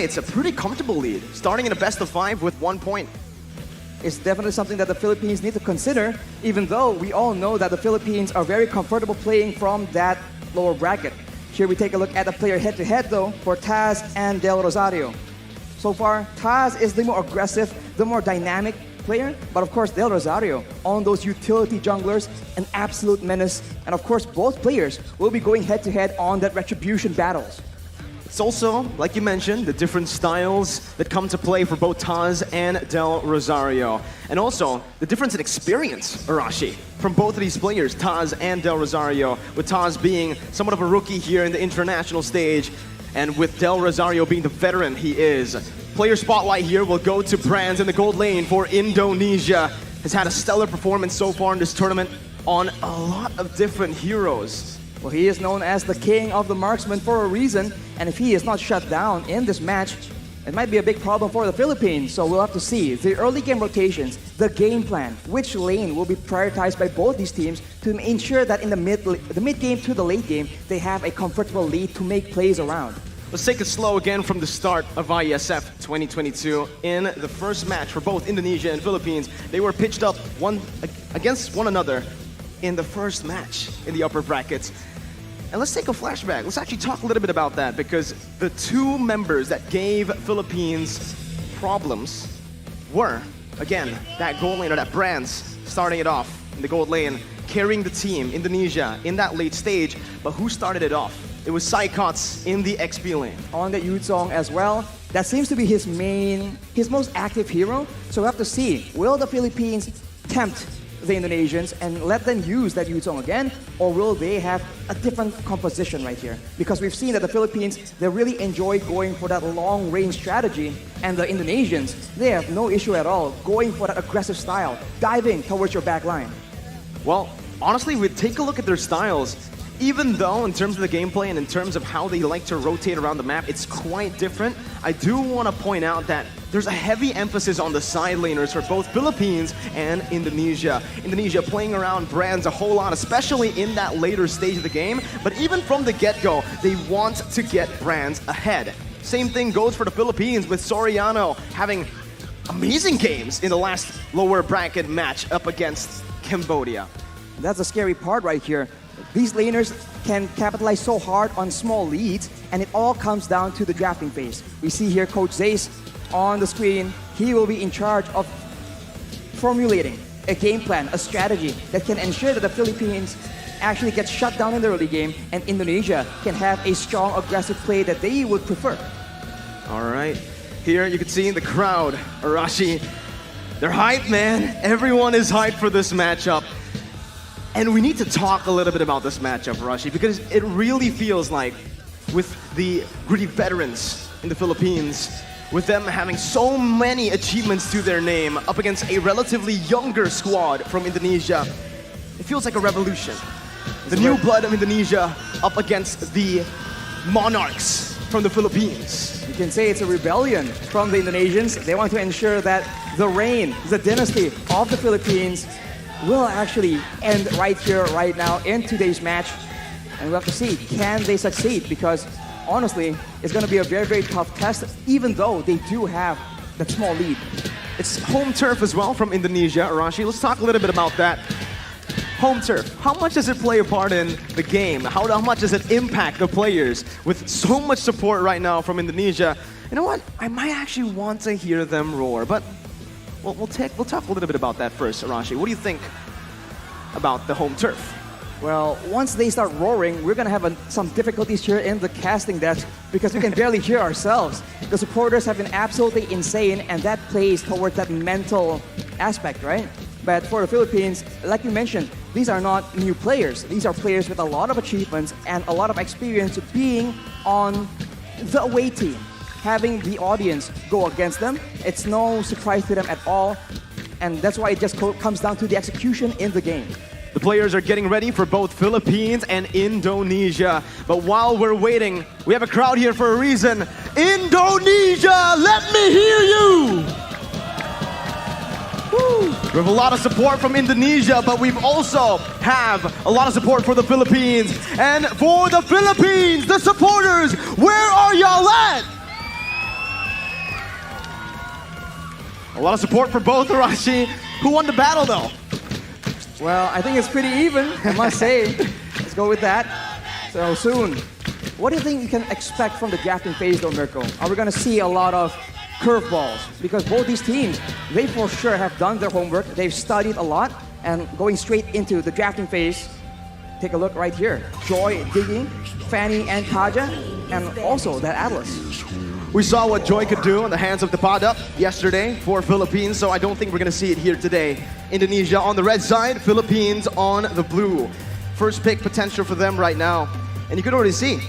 It's a pretty comfortable lead, starting in a best of 5 with 1 point. It's definitely something that the Philippines need to consider, even though we all know that the Philippines are very comfortable playing from that lower bracket. Here we take a look at the player head-to-head though for Taz and Del Rosario. So far, Taz is the more aggressive, the more dynamic player, but of course Del Rosario on those utility junglers, an absolute menace, and of course both players will be going head-to-head on that retribution battles. It's also, like you mentioned, the different styles that come to play for both Taz and Del Rosario. And also, the difference in experience, Arashi, from both of these players, Taz and Del Rosario, with Taz being somewhat of a rookie here in the international stage, and with Del Rosario being the veteran he is. Player spotlight here will go to Brands in the gold lane for Indonesia. Has had a stellar performance so far in this tournament on a lot of different heroes. Well, he is known as the king of the marksman for a reason, and if he is not shut down in this match, it might be a big problem for the Philippines. So we'll have to see the early game rotations, the game plan, which lane will be prioritized by both these teams to ensure that in the mid game to the late game, they have a comfortable lead to make plays around. Let's take it slow again from the start of IESF 2022. In the first match for both Indonesia and Philippines, they were pitched up one against one another in the first match in the upper brackets. And let's take a flashback. Let's actually talk a little bit about that, because the two members that gave Philippines problems were, again, that gold lane, or that Brands, starting it off in the gold lane, carrying the team, Indonesia, in that late stage. But who started it off? It was Saikots in the XP lane. On the Yuzong as well. That seems to be his most active hero. So we have to see, will the Philippines tempt the Indonesians and let them use that Yuzong again, or will they have a different composition right here? Because we've seen that the Philippines, they really enjoy going for that long-range strategy, and the Indonesians, they have no issue at all going for that aggressive style, diving towards your back line. Well, honestly, we take a look at their styles. Even though in terms of the gameplay and in terms of how they like to rotate around the map, it's quite different, I do want to point out that there's a heavy emphasis on the side laners for both Philippines and Indonesia. Indonesia playing around Brands a whole lot, especially in that later stage of the game. But even from the get-go, they want to get Brands ahead. Same thing goes for the Philippines, with Soriano having amazing games in the last lower bracket match up against Cambodia. That's the scary part right here. These laners can capitalize so hard on small leads, and it all comes down to the drafting phase. We see here Coach Zace on the screen. He will be in charge of formulating a game plan, a strategy that can ensure that the Philippines actually get shut down in the early game, and Indonesia can have a strong, aggressive play that they would prefer. All right, here you can see in the crowd, Arashi, they're hyped, man. Everyone is hyped for this matchup. And we need to talk a little bit about this matchup, Arashi, because it really feels like, with the gritty veterans in the Philippines, with them having so many achievements to their name up against a relatively younger squad from Indonesia, it feels like a revolution. The new blood of Indonesia up against the monarchs from the Philippines. You can say it's a rebellion from the Indonesians. They want to ensure that the reign, the dynasty of the Philippines will actually end right here, right now, in today's match. And we'll have to see, can they succeed? Because honestly, it's going to be a very, very tough test, even though they do have that small lead. It's home turf as well from Indonesia, Arashi. Let's talk a little bit about that. Home turf, how much does it play a part in the game? How much does it impact the players? With so much support right now from Indonesia, you know what? I might actually want to hear them roar, but we'll talk a little bit about that first, Arashi. What do you think about the home turf? Well, once they start roaring, we're going to have some difficulties here in the casting desk because we can barely hear ourselves. The supporters have been absolutely insane, and that plays towards that mental aspect, right? But for the Philippines, like you mentioned, these are not new players. These are players with a lot of achievements and a lot of experience being on the away team. Having the audience go against them, it's no surprise to them at all. And that's why it just comes down to the execution in the game. The players are getting ready for both Philippines and Indonesia. But while we're waiting, we have a crowd here for a reason. Indonesia, let me hear you! Woo. We have a lot of support from Indonesia, but we've also have a lot of support for the Philippines. And for the Philippines, the supporters, where are y'all at? A lot of support for both, Arashi. Who won the battle, though? Well, I think it's pretty even, I must say. Let's go with that. So soon. What do you think you can expect from the drafting phase, though, Mirko? Are we going to see a lot of curveballs? Because both these teams, they for sure have done their homework. They've studied a lot, and going straight into the drafting phase, take a look right here. Joy, Diggy, Fanny, and Kaja, and also that Atlas. We saw what Joy could do on the hands of the Padap yesterday for Philippines, so I don't think we're going to see it here today. Indonesia on the red side, Philippines on the blue. First pick potential for them right now. And you can already see,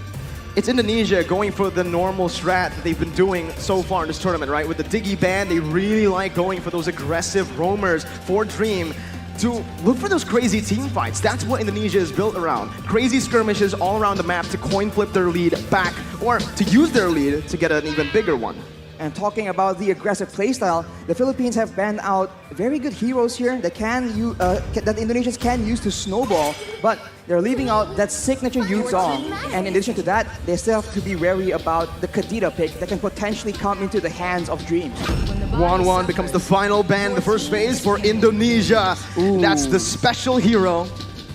it's Indonesia going for the normal strat that they've been doing so far in this tournament, right? With the Diggy ban, they really like going for those aggressive roamers for Dream to look for those crazy team fights. That's what Indonesia is built around. Crazy skirmishes all around the map to coin flip their lead back, or to use their lead to get an even bigger one. And talking about the aggressive playstyle, the Philippines have banned out very good heroes here that that Indonesians can use to snowball, but they're leaving out that signature Yuzong. And in addition to that, they still have to be wary about the Kadita pick that can potentially come into the hands of Dream. 1-1 becomes the final ban in the first phase for Indonesia. That's the special hero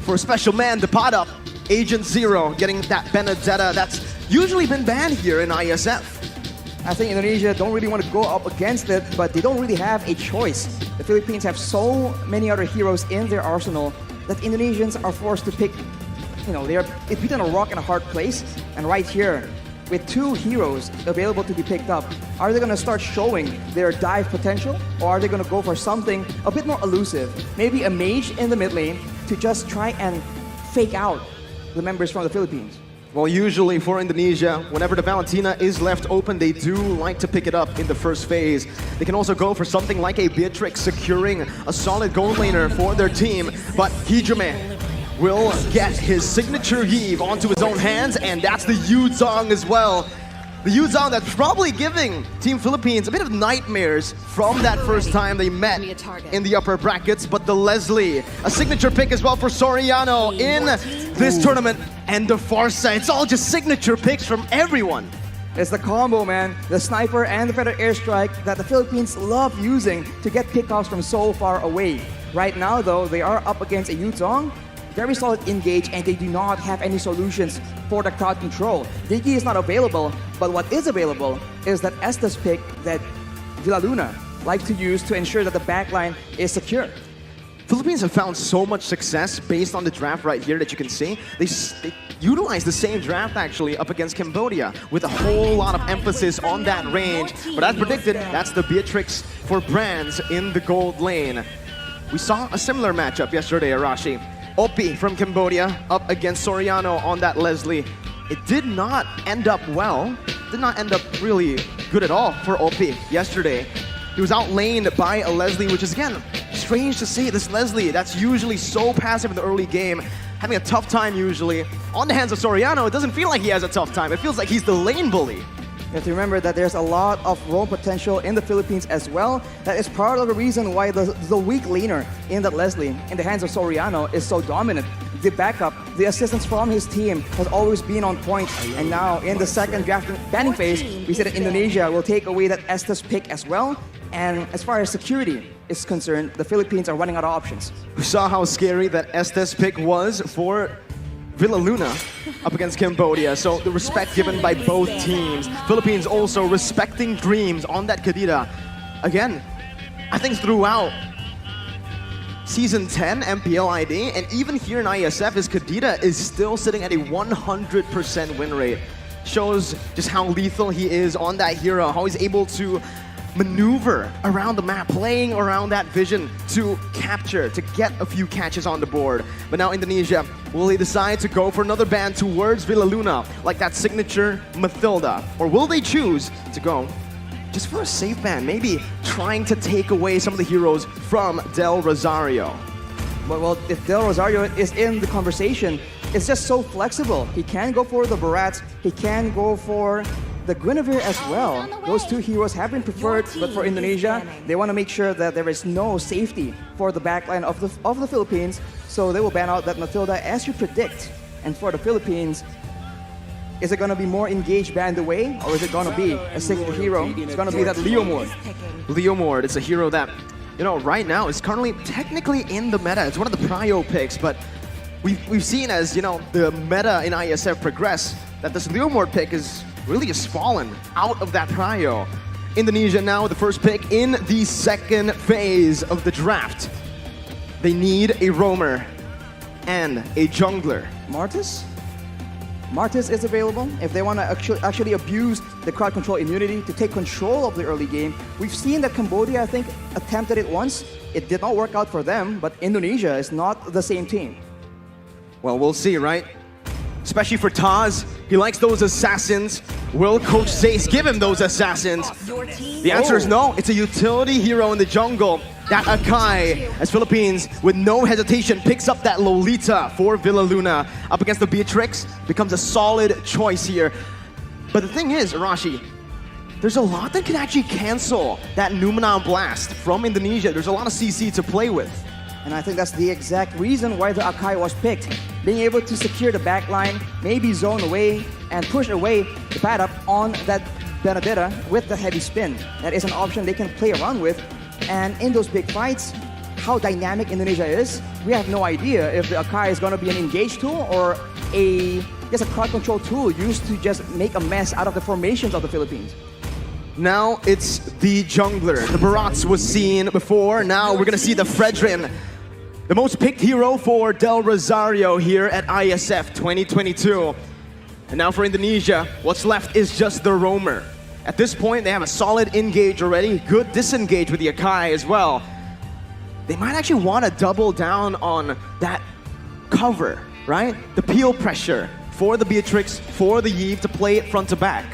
for special man, the Padap, Agent Zero, getting that Benedetta that's usually been banned here in IESF. I think Indonesia don't really want to go up against it, but they don't really have a choice. The Philippines have so many other heroes in their arsenal that Indonesians are forced to pick, it's between a rock and a hard place. And right here, with two heroes available to be picked up, are they going to start showing their dive potential, or are they going to go for something a bit more elusive? Maybe a mage in the mid lane to just try and fake out the members from the Philippines. Well, usually for Indonesia, whenever the Valentina is left open, they do like to pick it up in the first phase. They can also go for something like a Beatrix, securing a solid gold laner for their team. But Hijime will get his signature heave onto his own hands, and that's the Yuzong as well. The Yuzong that's probably giving Team Philippines a bit of nightmares from that first time they met in the upper brackets. But the Leslie, a signature pick as well for Soriano in this tournament. And the Farsa, it's all just signature picks from everyone. It's the combo, man. The sniper and the feather airstrike that the Philippines love using to get pickoffs from so far away. Right now, though, they are up against a Yuzong. Very solid engage, and they do not have any solutions for the crowd control. Diggy is not available, but what is available is that Estes pick that Villaluna likes to use to ensure that the backline is secure. Philippines have found so much success based on the draft right here that you can see. They utilize the same draft actually up against Cambodia with a whole lot of emphasis on that range. But as predicted, that's the Beatrix for Brands in the gold lane. We saw a similar matchup yesterday, Arashi. Opi from Cambodia up against Soriano on that Leslie. It did not end up well. Did not end up really good at all for Opi yesterday. He was outlaned by a Leslie, which is, again, strange to see. This Leslie that's usually so passive in the early game, having a tough time usually. On the hands of Soriano, it doesn't feel like he has a tough time. It feels like he's the lane bully. You have to remember that there's a lot of roam potential in the Philippines as well. That is part of the reason why the weak laner in that Leslie, in the hands of Soriano, is so dominant. The backup, the assistance from his team has always been on point. And now in the second banning phase, we see that Indonesia will take away that Estes pick as well. And as far as security is concerned, the Philippines are running out of options. We saw how scary that Estes pick was for Villaluna up against Cambodia. So the respect given by both teams. Philippines also respecting Dreams on that Kadita. Again, I think throughout Season 10 MPL ID, and even here in IESF, his Kadita is still sitting at a 100% win rate. Shows just how lethal he is on that hero, how he's able to maneuver around the map, playing around that vision to capture, to get a few catches on the board. But now Indonesia, will they decide to go for another ban towards Villaluna, like that signature Mathilda? Or will they choose to go just for a safe ban, maybe trying to take away some of the heroes from Del Rosario? Well, if Del Rosario is in the conversation, it's just so flexible. He can go for the Barats, he can go for the Guinevere as well. Those two heroes have been preferred, but for Indonesia, they want to make sure that there is no safety for the backline of the Philippines, so they will ban out that Mathilda as you predict. And for the Philippines, Is it going to be more engaged band away, or is it going to be a single hero? It's going to be that Leo Mord. Leo Mord is a hero that, right now is currently technically in the meta. It's one of the prio picks, but we've seen as, the meta in IESF progress, that this Leo Mord pick is really just fallen out of that prio. Indonesia now with the first pick in the second phase of the draft. They need a roamer and a jungler. Martis is available if they want to actually abuse the crowd control immunity to take control of the early game. We've seen that Cambodia, I think, attempted it once. It did not work out for them, but Indonesia is not the same team. Well, we'll see, right? Especially for Taz, he likes those assassins. Will Coach Zace give him those assassins? The answer is no. It's a utility hero in the jungle. That Akai, as Philippines, with no hesitation, picks up that Lolita for Villa Luna. Up against the Beatrix, becomes a solid choice here. But the thing is, Arashi, there's a lot that can actually cancel that Numenor Blast from Indonesia. There's a lot of CC to play with. And I think that's the exact reason why the Akai was picked. Being able to secure the backline, maybe zone away, and push away the pad up on that Benedetta with the heavy spin. That is an option they can play around with. And in those big fights, how dynamic Indonesia is, we have no idea if the Akai is going to be an engage tool or just a crowd control tool used to just make a mess out of the formations of the Philippines. Now it's the jungler. The Barats was seen before. Now we're going to see the Fredrin. The most picked hero for Del Rosario here at IESF 2022. And now for Indonesia, what's left is just the roamer. At this point, they have a solid engage already. Good disengage with the Akai as well. They might actually want to double down on that cover, right? The peel pressure for the Beatrix, for the Yve to play it front to back.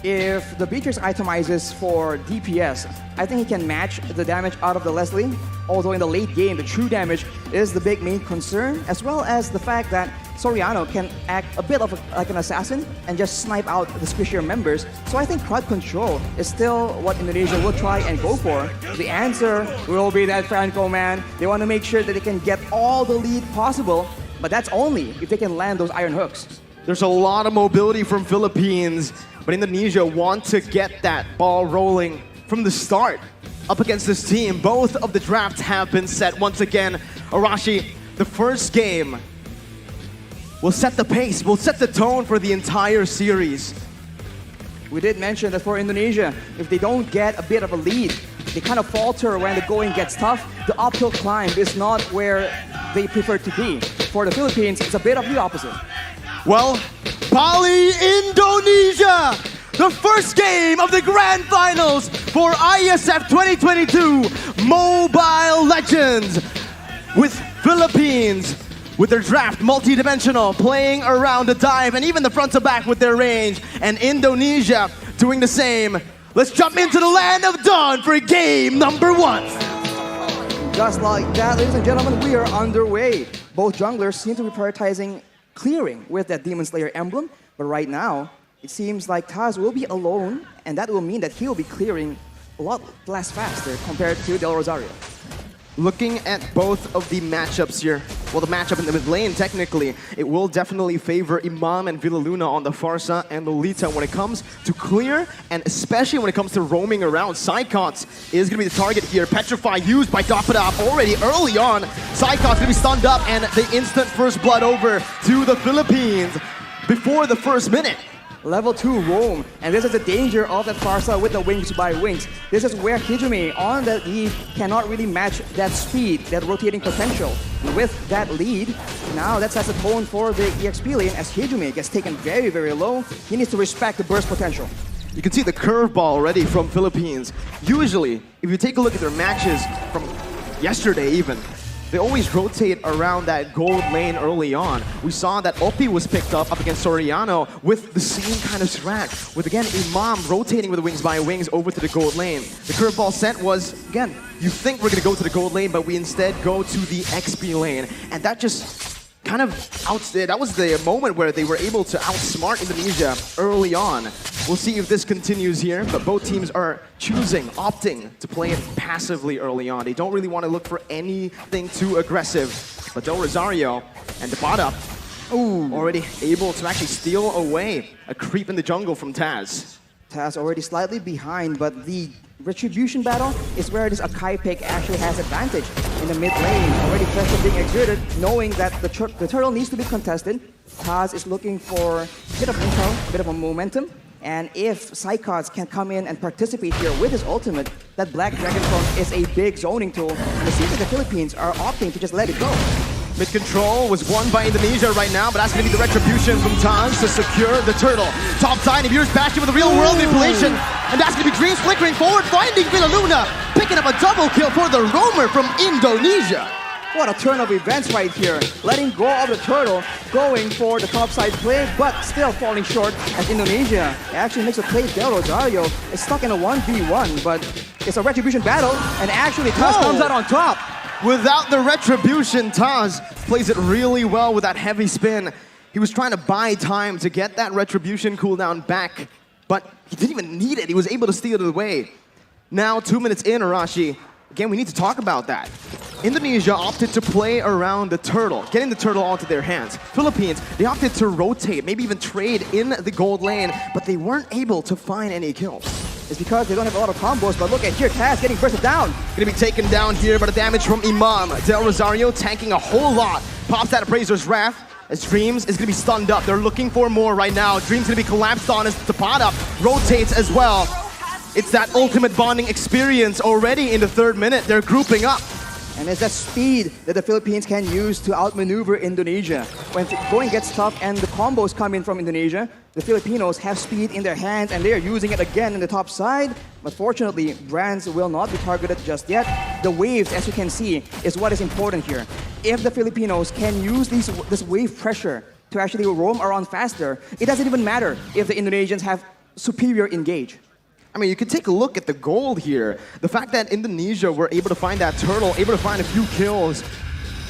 If the Beatrix itemizes for DPS, I think he can match the damage out of the Leslie. Although in the late game, the true damage is the big main concern, as well as the fact that Soriano can act a bit of like an assassin and just snipe out the squishier members. So I think crowd control is still what Indonesia will try and go for. The answer will be that Franco, man. They want to make sure that they can get all the lead possible, but that's only if they can land those iron hooks. There's a lot of mobility from Philippines, but Indonesia want to get that ball rolling from the start. Up against this team, both of the drafts have been set. Once again, Arashi, the first game will set the pace, will set the tone for the entire series. We did mention that for Indonesia, if they don't get a bit of a lead, they kind of falter when the going gets tough. The uphill climb is not where they prefer to be. For the Philippines, it's a bit of the opposite. Well, Bali, Indonesia! The first game of the Grand Finals for IESF 2022 Mobile Legends with Philippines with their draft multi-dimensional, playing around the dive and even the front to back with their range, and Indonesia doing the same. Let's jump into the land of dawn for game number 1. Just like that, ladies and gentlemen, we are underway. Both junglers seem to be prioritizing clearing with that Demon Slayer emblem, but right now, it seems like Taz will be alone, and that will mean that he will be clearing a lot less faster compared to Del Rosario. Looking at both of the matchups here, well, the matchup in the mid lane, technically, it will definitely favor Imam and Villa Luna on the Farsa and Lolita when it comes to clear, and especially when it comes to roaming around. Psychots is going to be the target here. Petrify used by Dapadab already early on. Psychots going to be stunned up, and the instant first blood over to the Philippines before the first minute. Level 2 roam, and this is the danger of that Farsa with the wings by wings. This is where Hijime on that Eve cannot really match that speed, that rotating potential. With that lead, now that sets the tone for the EXP lane as Hijime gets taken very, very low. He needs to respect the burst potential. You can see the curveball already from Philippines. Usually, if you take a look at their matches from yesterday even, they always rotate around that gold lane early on. We saw that Oppi was picked up against Soriano with the same kind of strat, with again Imam rotating with the wings by wings over to the gold lane. The curveball set was, again, you think we're gonna go to the gold lane, but we instead go to the XP lane. And that just kind of that was the moment where they were able to outsmart Indonesia early on. We'll see if this continues here, but both teams are opting to play it passively early on. They don't really want to look for anything too aggressive. But Del Rosario and Depata, Ooh. Already able to actually steal away a creep in the jungle from Taz. Taz already slightly behind, but the retribution battle is where this Akai pick actually has advantage in the mid lane. Already pressure being exerted, knowing that the turtle needs to be contested. Taz is looking for a bit of intel, a bit of a momentum. And if Psychots can come in and participate here with his ultimate, that Black Dragon Clone is a big zoning tool. And it seems that the Philippines are opting to just let it go. Mid control was won by Indonesia right now, but that's going to be the retribution from Taz to secure the turtle. Top side, Emir's Bastion with a real world manipulation. And that's going to be Dreams flickering forward, finding Villa Luna, picking up a double kill for the roamer from Indonesia. What a turn of events right here. Letting go of the turtle, going for the topside play, but still falling short as Indonesia actually makes a play. Del Rosario is stuck in a 1v1, but it's a retribution battle, and actually Taz comes out on top. Without the retribution, Taz plays it really well with that heavy spin. He was trying to buy time to get that retribution cooldown back, but he didn't even need it. He was able to steal it away. Now, 2 minutes in, Arashi. Again, we need to talk about that. Indonesia opted to play around the turtle, getting the turtle onto their hands. Philippines, they opted to rotate, maybe even trade in the gold lane, but they weren't able to find any kills. It's because they don't have a lot of combos, but look at here, Taz getting bursted down. Gonna be taken down here by the damage from Imam. Del Rosario tanking a whole lot. Pops that Appraiser's Wrath as Dreams is gonna be stunned up. They're looking for more right now. Dreams gonna be collapsed on as Tapada rotates as well. It's that ultimate bonding experience already in the 3rd minute. They're grouping up. And it's that speed that the Philippines can use to outmaneuver Indonesia. When going gets tough and the combos come in from Indonesia, the Filipinos have speed in their hands and they are using it again in the top side. But fortunately, Brands will not be targeted just yet. The waves, as you can see, is what is important here. If the Filipinos can use this wave pressure to actually roam around faster, it doesn't even matter if the Indonesians have superior engage. I mean, you can take a look at the gold here. The fact that Indonesia were able to find that turtle, able to find a few kills,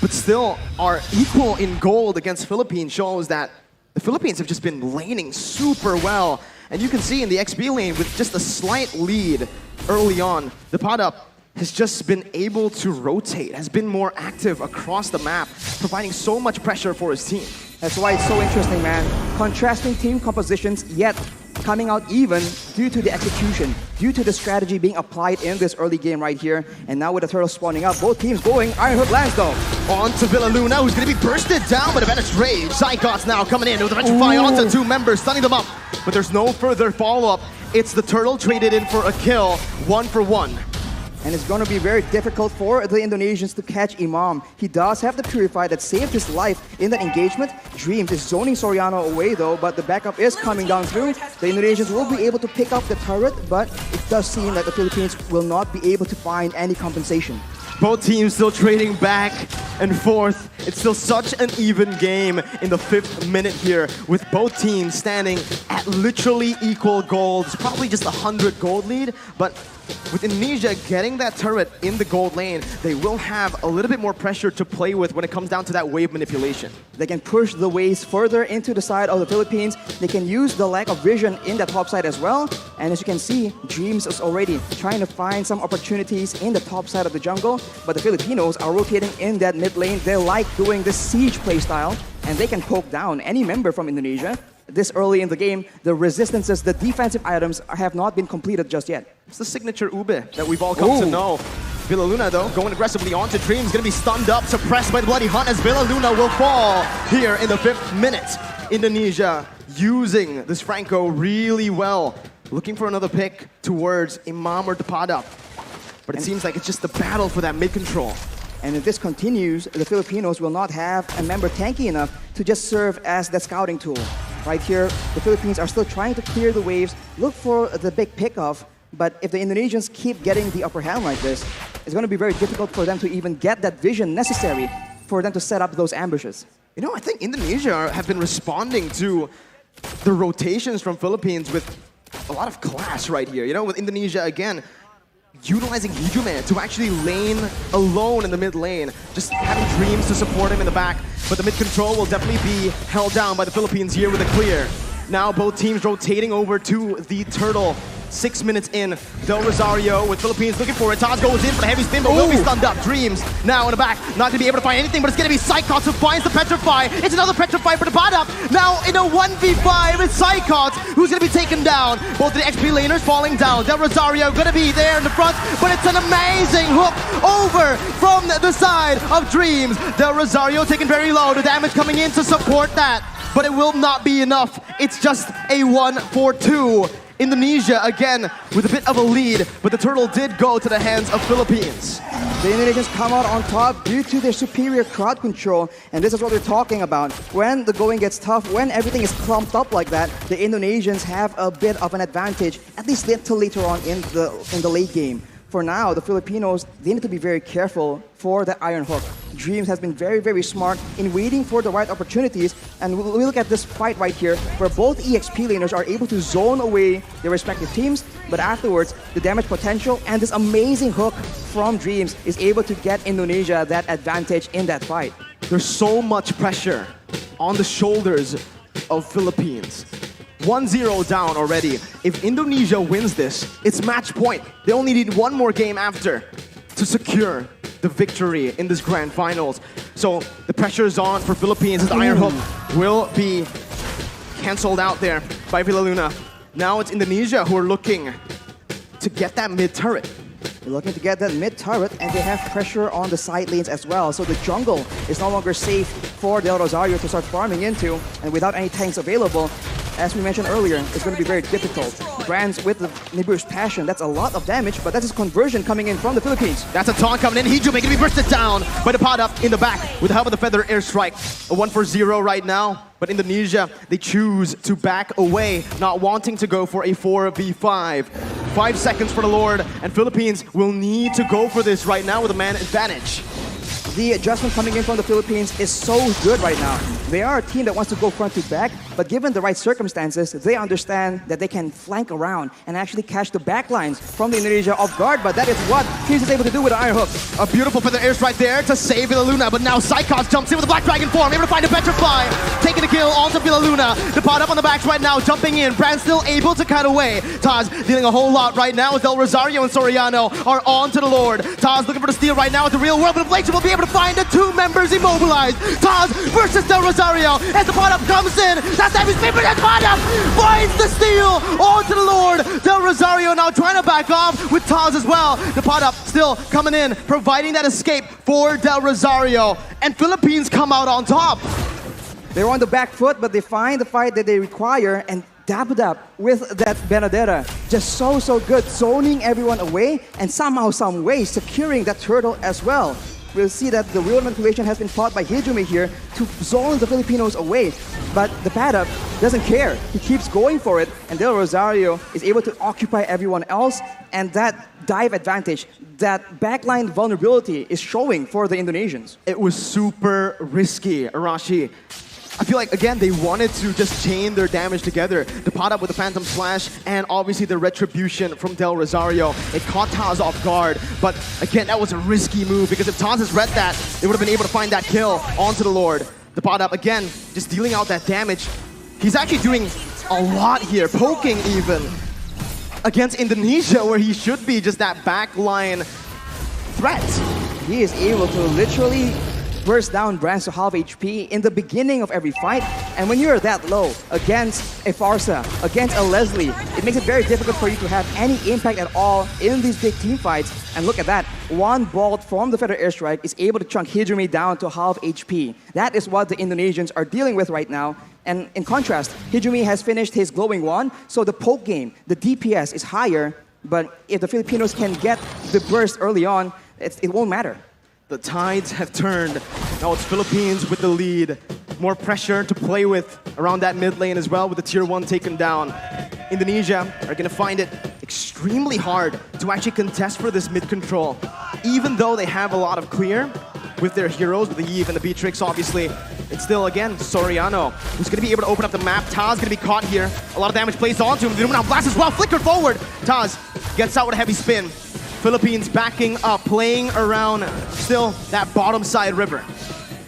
but still are equal in gold against Philippines shows that the Philippines have just been laning super well. And you can see in the XP lane with just a slight lead early on, the Tapada has just been able to rotate, has been more active across the map, providing so much pressure for his team. That's why it's so interesting, man. Contrasting team compositions, yet coming out even due to the execution, due to the strategy being applied in this early game right here. And now with the turtle spawning up, both teams going Iron Hook lands though. On to Villa Luna, who's going to be bursted down by the Venice Rage. Psychots now coming in with a Ventrify onto 2 members, stunning them up. But there's no further follow-up. It's the turtle traded in for a kill, 1 for 1. And it's going to be very difficult for the Indonesians to catch Imam. He does have the Purify that saved his life in that engagement. Dreams is zoning Soriano away though, but the backup is coming down through. The Indonesians will be able to pick up the turret, but it does seem that the Philippines will not be able to find any compensation. Both teams still trading back and forth. It's still such an even game in the 5th minute here, with both teams standing at literally equal gold. It's probably just 100 gold lead, but with Indonesia getting that turret in the gold lane, they will have a little bit more pressure to play with when it comes down to that wave manipulation. They can push the waves further into the side of the Philippines. They can use the lack of vision in that top side as well. And as you can see, Dreams is already trying to find some opportunities in the top side of the jungle. But the Filipinos are rotating in that mid lane. They like doing this siege playstyle, and they can poke down any member from Indonesia. This early in the game, the resistances, the defensive items have not been completed just yet. It's the signature Ube that we've all come to know. Villa Luna, though, going aggressively onto Dreams, going to be stunned up, suppressed by the Bloody Hunt as Villa Luna will fall here in the 5th minute. Indonesia using this Franco really well, looking for another pick towards Imam or Tapada. But it seems like it's just the battle for that mid-control. And if this continues, the Filipinos will not have a member tanky enough to just serve as the scouting tool. Right here, the Philippines are still trying to clear the waves, look for the big pickoff, but if the Indonesians keep getting the upper hand like this, it's going to be very difficult for them to even get that vision necessary for them to set up those ambushes. You know, I think Indonesia have been responding to the rotations from Philippines with a lot of class right here. You know, with Indonesia, again, utilizing Hijuman to actually lane alone in the mid lane, just having Dreams to support him in the back. But the mid control will definitely be held down by the Philippines here with a clear. Now both teams rotating over to the turtle 6 minutes in. Del Rosario with Philippines looking for it. Taz goes in for the heavy spin, but will be stunned up. Dreams now in the back, not gonna be able to find anything, but it's gonna be Psychots who finds the Petrify. It's another Petrify for the bottom. Now in a 1v5, it's Psychots who's gonna be taken down. Both the XP laners falling down. Del Rosario gonna be there in the front, but it's an amazing hook over from the side of Dreams. Del Rosario taken very low. The damage coming in to support that, but it will not be enough. It's just a 1-4-2. Indonesia again with a bit of a lead, but the turtle did go to the hands of Philippines. The Indonesians come out on top due to their superior crowd control, and this is what we're talking about. When the going gets tough, when everything is clumped up like that, the Indonesians have a bit of an advantage, at least until later on in the late game. For now, the Filipinos, they need to be very careful for the Iron Hook. Dreams has been very, very smart in waiting for the right opportunities, and we look at this fight right here where both EXP laners are able to zone away their respective teams, but afterwards, the damage potential and this amazing hook from Dreams is able to get Indonesia that advantage in that fight. There's so much pressure on the shoulders of Philippines. 1-0 down already. If Indonesia wins this, it's match point. They only need one more game after to secure the victory in this grand finals. So the pressure is on for Philippines as the Iron Hook will be cancelled out there by Villaluna. Now it's Indonesia who are looking to get that mid turret. They're looking to get that mid turret, and they have pressure on the side lanes as well. So the jungle is no longer safe for Del Rosario to start farming into, and without any tanks available, as we mentioned earlier, it's going to be very difficult. Brands with the Nibiru's Passion, that's a lot of damage, but that's his conversion coming in from the Philippines. That's a taunt coming in. Hijume gonna be bursted down by the pot up in the back with the help of the Feather Airstrike. A 1-for-0 right now, but Indonesia, they choose to back away, not wanting to go for a 4v5. 5 seconds for the Lord, and Philippines will need to go for this right now with a man advantage. The adjustment coming in from the Philippines is so good right now. They are a team that wants to go front to back, but given the right circumstances, they understand that they can flank around and actually catch the backlines from the Indonesia off guard, but that is what Teams is able to do with the Iron Hook. A beautiful Feather Airstrike there to save Villaluna, but now Psychots jumps in with the Black Dragon form, able to find a Petrify, taking the kill onto Villaluna. The pot up on the backs right now, jumping in. Brand still able to cut away. Taz dealing a whole lot right now as Del Rosario and Soriano are on to the Lord. Taz looking for the steal right now at the real world, but Inflation will be able to find the two members immobilized. Taz versus Del Rosario as the pot up comes in. That's heavy spin, but that pot up finds the steal onto the Lord. Del Rosario now trying to back off with Taz as well. The pot up still coming in, providing that escape for Del Rosario. And Philippines come out on top. They're on the back foot, but they find the fight that they require and dab it up with that Benedetta. Just so good, zoning everyone away and somehow, some way, securing that turtle as well. We'll see that the real manipulation has been fought by Hijume here to zone the Filipinos away. But the Paddock doesn't care. He keeps going for it, and Del Rosario is able to occupy everyone else, and that dive advantage, that backline vulnerability is showing for the Indonesians. It was super risky, Arashi. I feel like, again, they wanted to just chain their damage together. The pot up with the Phantom Slash and obviously the Retribution from Del Rosario. It caught Taz off guard, but again, that was a risky move because if Taz has read that, they would have been able to find that kill onto the Lord. The pot up, again, just dealing out that damage. He's actually doing a lot here, poking even against Indonesia where he should be just that backline threat. He is able to literally burst down Brands to half HP in the beginning of every fight. And when you're that low against a Farsa, against a Leslie, it makes it very difficult for you to have any impact at all in these big team fights. And look at that. One bolt from the Feather Airstrike is able to chunk Hijume down to half HP. That is what the Indonesians are dealing with right now. And in contrast, Hijume has finished his glowing wand, so the poke game, the DPS is higher, but if the Filipinos can get the burst early on, it won't matter. The tides have turned. Now it's Philippines with the lead. More pressure to play with around that mid lane as well with the tier 1 taken down. Indonesia are going to find it extremely hard to actually contest for this mid control. Even though they have a lot of clear with their heroes, with the Eve and the Beatrix obviously, it's still, again, Soriano who's going to be able to open up the map. Taz going to be caught here. A lot of damage placed onto him. Now Blast as well, flickered forward. Taz gets out with a heavy spin. Philippines backing up, playing around still that bottom side river.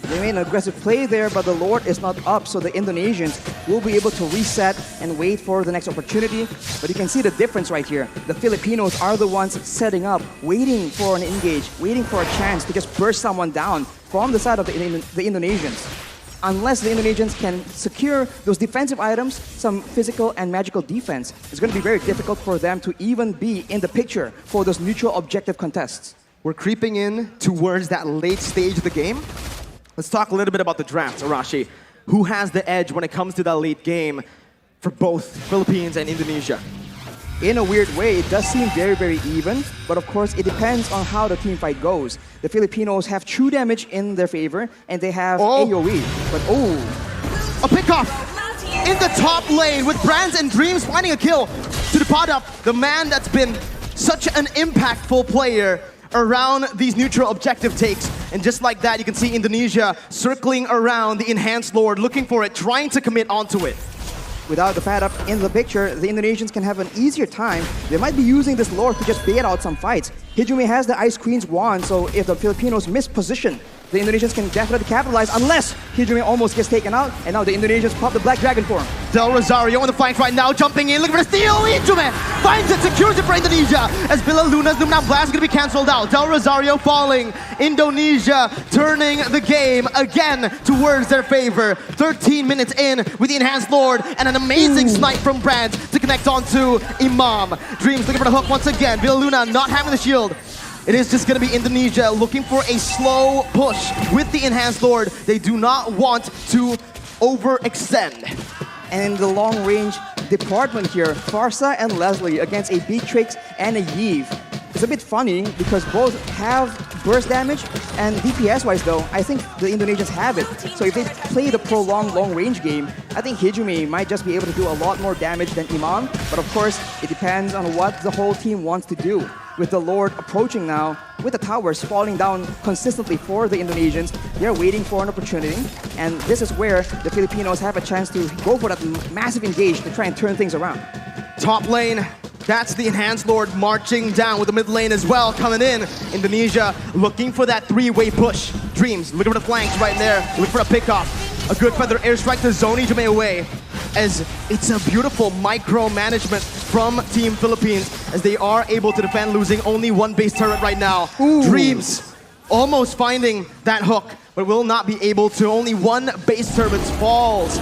They made an aggressive play there, but the Lord is not up, so the Indonesians will be able to reset and wait for the next opportunity. But you can see the difference right here. The Filipinos are the ones setting up, waiting for an engage, waiting for a chance to just burst someone down from the side of the Indonesians. Unless the Indonesians can secure those defensive items, some physical and magical defense, it's going to be very difficult for them to even be in the picture for those neutral objective contests. We're creeping in towards that late stage of the game. Let's talk a little bit about the draft, Arashi. Who has the edge when it comes to that late game for both Philippines and Indonesia? In a weird way, it does seem very, very even, but of course, it depends on how the team fight goes. The Filipinos have true damage in their favor, and they have AoE, but a pickoff in the top lane with Brands and Dreams finding a kill to the pot up, the man that's been such an impactful player around these neutral objective takes. And just like that, you can see Indonesia circling around the Enhanced Lord, looking for it, trying to commit onto it. Without the pad up in the picture, the Indonesians can have an easier time. They might be using this Lord to just bait out some fights. Hijumi has the Ice Queen's wand, so if the Filipinos miss position, the Indonesians can definitely capitalize unless Hijumi almost gets taken out, and now the Indonesians pop the Black Dragon for him. Del Rosario on the flank right now, jumping in, looking for the steal. Hijumi finds it, secures it for Indonesia as Villa Luna's Luminam Blast is going to be cancelled out. Del Rosario falling. Indonesia turning the game again towards their favor. 13 minutes in with the Enhanced Lord and an amazing snipe from Brand to connect onto Imam. Dreams looking for the hook once again. Villa Luna not having the shield. It is just going to be Indonesia looking for a slow push with the Enhanced Lord. They do not want to overextend. And in the long-range department here, Farsa and Leslie against a Beatrix and a Yves. It's a bit funny because both have burst damage, and DPS-wise though, I think the Indonesians have it. So if they play the prolonged long-range game, I think Hijumi might just be able to do a lot more damage than Imam. But of course, it depends on what the whole team wants to do. With the Lord approaching now, with the towers falling down consistently for the Indonesians, they're waiting for an opportunity. And this is where the Filipinos have a chance to go for that massive engage to try and turn things around. Top lane, that's the Enhanced Lord marching down with the mid lane as well coming in. Indonesia looking for that three-way push. Dreams looking for the flanks right there, looking for a pickoff. A good feather airstrike to zone Hijumi away, as it's a beautiful micro-management from Team Philippines as they are able to defend, losing only one base turret right now. Dreams almost finding that hook, but will not be able to. Only one base turret falls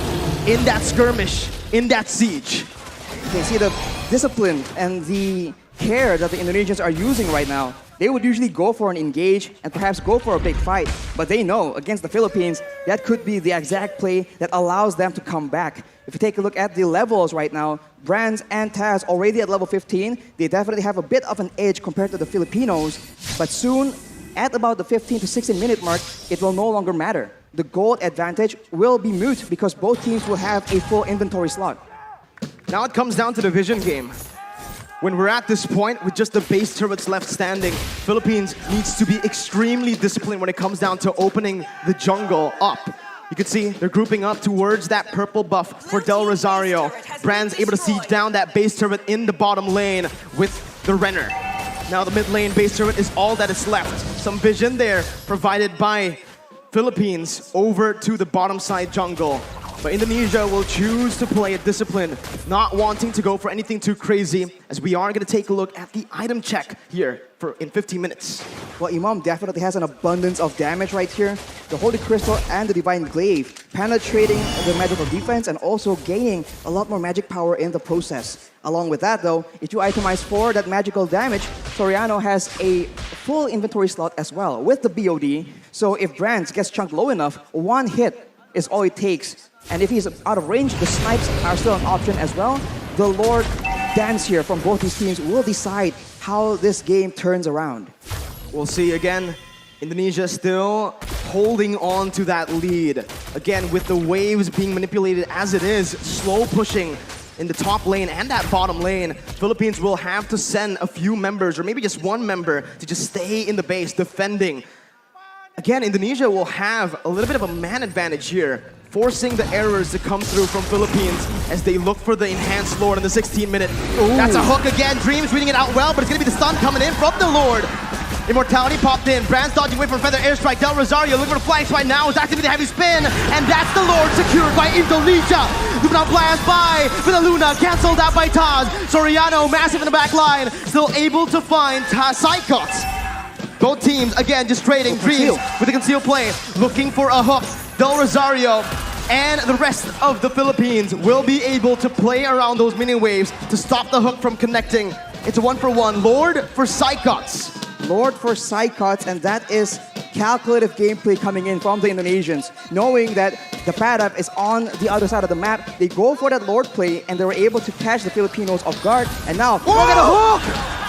in that skirmish, in that siege. You can see the discipline and the care that the Indonesians are using right now. They would usually go for an engage and perhaps go for a big fight, but they know against the Philippines, that could be the exact play that allows them to come back. If you take a look at the levels right now, Brands and Taz already at level 15, they definitely have a bit of an edge compared to the Filipinos, but soon, at about the 15 to 16 minute mark, it will no longer matter. The gold advantage will be moot because both teams will have a full inventory slot. Now it comes down to the vision game. When we're at this point with just the base turrets left standing, Philippines needs to be extremely disciplined when it comes down to opening the jungle up. You can see they're grouping up towards that purple buff for Del Rosario. Brand's able to siege down that base turret in the bottom lane with the Renner. Now the mid lane base turret is all that is left. Some vision there provided by Philippines over to the bottom side jungle. But Indonesia will choose to play it disciplined, not wanting to go for anything too crazy, as we are going to take a look at the item check here in 15 minutes. Well, Imam definitely has an abundance of damage right here. The Holy Crystal and the Divine Glaive penetrating the magical defense and also gaining a lot more magic power in the process. Along with that though, if you itemize for that magical damage, Soriano has a full inventory slot as well with the BOD. So if Brands gets chunked low enough, one hit is all it takes. And if he's out of range, the snipes are still an option as well. The Lord dance here from both these teams will decide how this game turns around. We'll see again. Indonesia still holding on to that lead. Again, with the waves being manipulated as it is, slow pushing in the top lane and that bottom lane. Philippines will have to send a few members, or maybe just one member, to just stay in the base defending. Again, Indonesia will have a little bit of a man advantage here, forcing the errors to come through from Philippines as they look for the Enhanced Lord in the 16-minute. That's a hook again. Dreams reading it out well, but it's going to be the stun coming in from the Lord. Immortality popped in. Brand's dodging away from Feather Airstrike. Del Rosario looking for the flanks right now. Is activating the heavy spin. And that's the Lord secured by Indonesia. Looking out blast by Luna, canceled out by Taz. Soriano, massive in the back line. Still able to find Psychots. Both teams, again, just trading Dreams with a concealed play. Looking for a hook. Del Rosario and the rest of the Philippines will be able to play around those mini waves to stop the hook from connecting. It's a 1-for-1. Lord for Psychots. Lord for Psychots, and that is calculative gameplay coming in from the Indonesians. Knowing that the Padap is on the other side of the map, they go for that Lord play, and they were able to catch the Filipinos off guard. And now, look at the hook!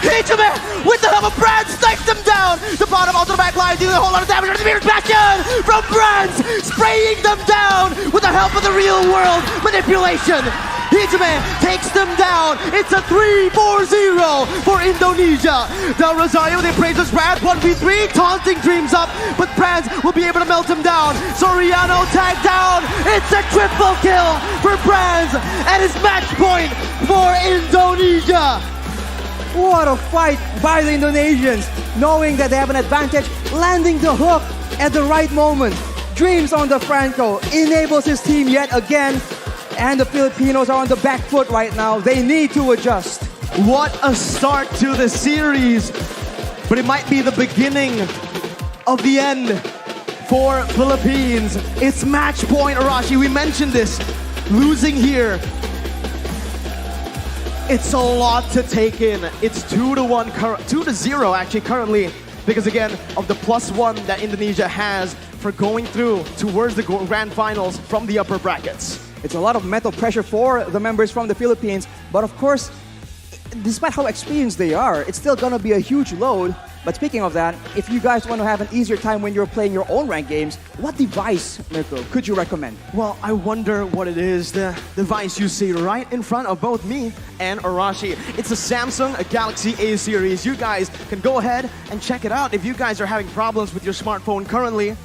Hijime with the help of Brand snipes them down! The bottom onto the back line, dealing a whole lot of damage to the Mirror's Bastion! From Brands, spraying them down with the help of the real world manipulation! Hijime takes them down. It's a 3-4-0 for Indonesia. Del Rosario, they praise us Brand 1v3, taunting Dreams up, but Brands will be able to melt him down. Soriano tagged down. It's a triple kill for Brands, and it's match point for Indonesia. What a fight by the Indonesians, knowing that they have an advantage, landing the hook at the right moment. Dreams on the Franco enables his team yet again, and the Filipinos are on the back foot right now. They need to adjust. What a start to the series, but it might be the beginning of the end for Philippines. It's match point, Arashi. We mentioned this. Losing here, it's a lot to take in. It's 2-1, 2-0 actually currently, because again of the +1 that Indonesia has for going through towards the grand finals from the upper brackets. It's a lot of mental pressure for the members from the Philippines, but of course, despite how experienced they are, it's still gonna be a huge load. But speaking of that, if you guys want to have an easier time when you're playing your own ranked games, what device, Mirko, could you recommend? Well, I wonder what it is. The device you see right in front of both me and Arashi. It's a Samsung Galaxy A series. You guys can go ahead and check it out. If you guys are having problems with your smartphone currently,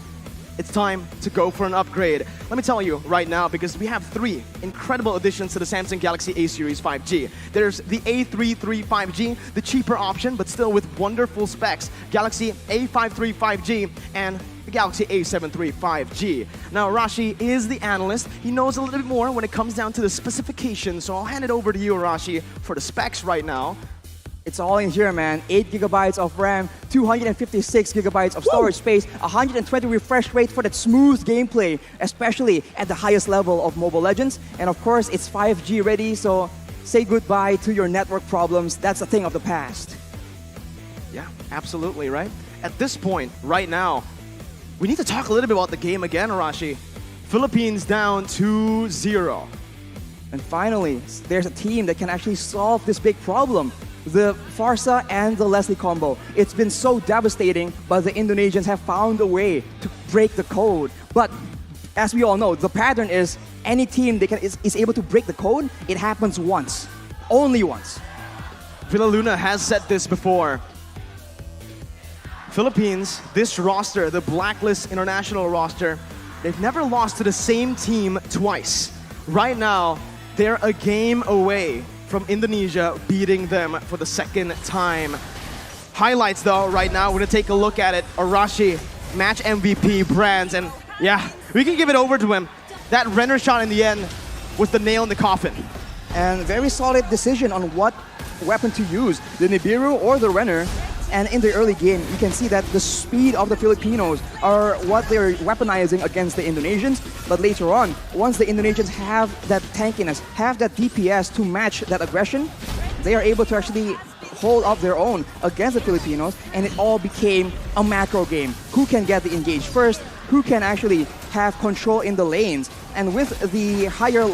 it's time to go for an upgrade. Let me tell you right now, because we have 3 incredible additions to the Samsung Galaxy A series 5G. There's the A33 5G, the cheaper option, but still with wonderful specs. Galaxy A53 5G and the Galaxy A73 5G. Now, Arashi is the analyst. He knows a little bit more when it comes down to the specifications, so I'll hand it over to you, Arashi, for the specs right now. It's all in here, man. 8 gigabytes of RAM, 256 gigabytes of storage space, 120 refresh rate for that smooth gameplay, especially at the highest level of Mobile Legends. And of course, it's 5G ready, so say goodbye to your network problems. That's a thing of the past. Yeah, absolutely, right? At this point, right now, we need to talk a little bit about the game again, Arashi. Philippines down 2-0. And finally, there's a team that can actually solve this big problem. The Farsa and the Leslie combo. It's been so devastating, but the Indonesians have found a way to break the code. But as we all know, the pattern is any team that is able to break the code, it happens once. Only once. Villa Luna has said this before. Philippines, this roster, the Blacklist International roster, they've never lost to the same team twice. Right now, they're a game away from Indonesia beating them for the second time. Highlights though, right now, we're gonna take a look at it. Arashi, match MVP, Brands, and yeah, we can give it over to him. That Renner shot in the end was the nail in the coffin. And very solid decision on what weapon to use, the Nibiru or the Renner. And in the early game, you can see that the speed of the Filipinos are what they're weaponizing against the Indonesians. But later on, once the Indonesians have that tankiness, have that DPS to match that aggression, they are able to actually hold up their own against the Filipinos, and it all became a macro game. Who can get the engage first? Who can actually have control in the lanes? And with the higher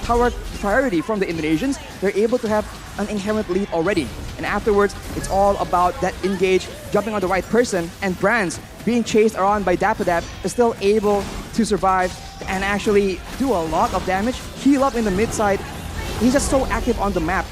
tower priority from the Indonesians, they're able to have an inherent lead already. And afterwards, it's all about that engage, jumping on the right person, and Brands being chased around by Dapadab is still able to survive and actually do a lot of damage, heal up in the mid side. He's just so active on the map.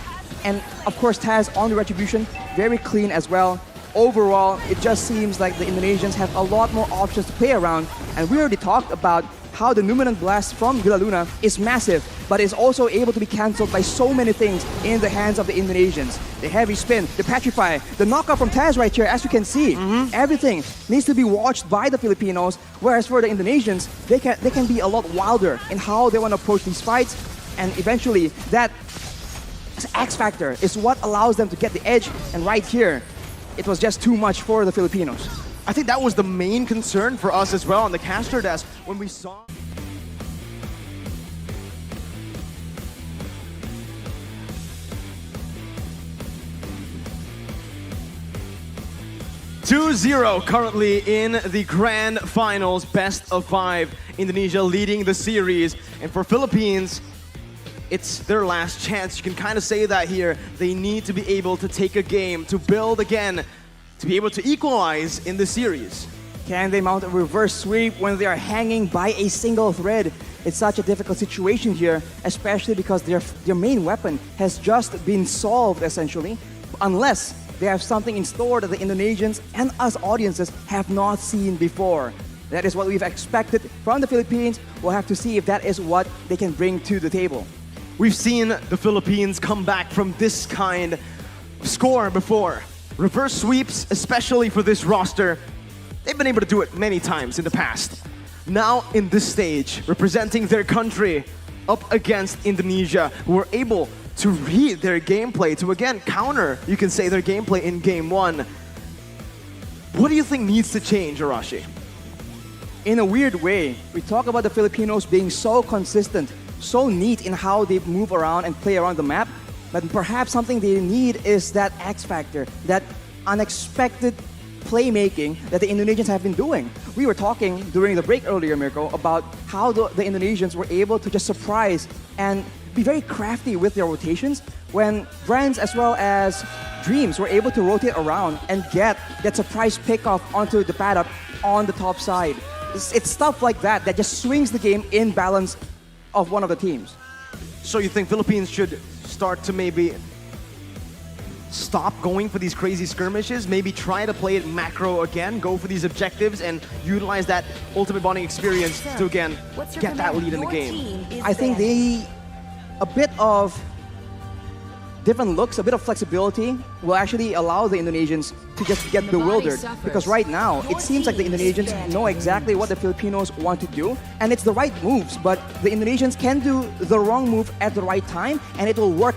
And of course, Taz on the Retribution, very clean as well. Overall, it just seems like the Indonesians have a lot more options to play around. And we already talked about how the Numinant Blast from Villaluna is massive, but is also able to be cancelled by so many things in the hands of the Indonesians. The heavy spin, the petrify, the knockout from Taz right here, as you can see. Everything needs to be watched by the Filipinos, whereas for the Indonesians, they can be a lot wilder in how they want to approach these fights, and eventually that X factor is what allows them to get the edge, and right here, it was just too much for the Filipinos. I think that was the main concern for us as well on the caster desk when we saw. 2-0 currently in the grand finals, best of 5. Indonesia leading the series, and for Philippines, it's their last chance. You can kind of say that here. They need to be able to take a game, to build again, to be able to equalize in the series. Can they mount a reverse sweep when they are hanging by a single thread? It's such a difficult situation here, especially because their main weapon has just been solved, essentially, unless they have something in store that the Indonesians and us audiences have not seen before. That is what we've expected from the Philippines. We'll have to see if that is what they can bring to the table. We've seen the Philippines come back from this kind of score before. Reverse sweeps, especially for this roster, they've been able to do it many times in the past. Now in this stage, representing their country up against Indonesia, who were able to read their gameplay, to again counter, you can say, their gameplay in game 1. What do you think needs to change, Arashi? In a weird way, we talk about the Filipinos being so consistent, so neat in how they move around and play around the map, but perhaps something they need is that X factor, that unexpected playmaking that the Indonesians have been doing. We were talking during the break earlier, Mirko, about how the Indonesians were able to just surprise and be very crafty with their rotations when Brands as well as Dreams were able to rotate around and get that surprise pickoff onto the pad up on the top side. It's stuff like that that just swings the game in balance of one of the teams. So you think Philippines should start to maybe stop going for these crazy skirmishes, maybe try to play it macro again, go for these objectives and utilize that ultimate bonding experience to again get that lead in the game? I think a bit of different looks, a bit of flexibility will actually allow the Indonesians to just get bewildered, because right now it seems like the Indonesians know exactly what the Filipinos want to do, and it's the right moves, but the Indonesians can do the wrong move at the right time and it will work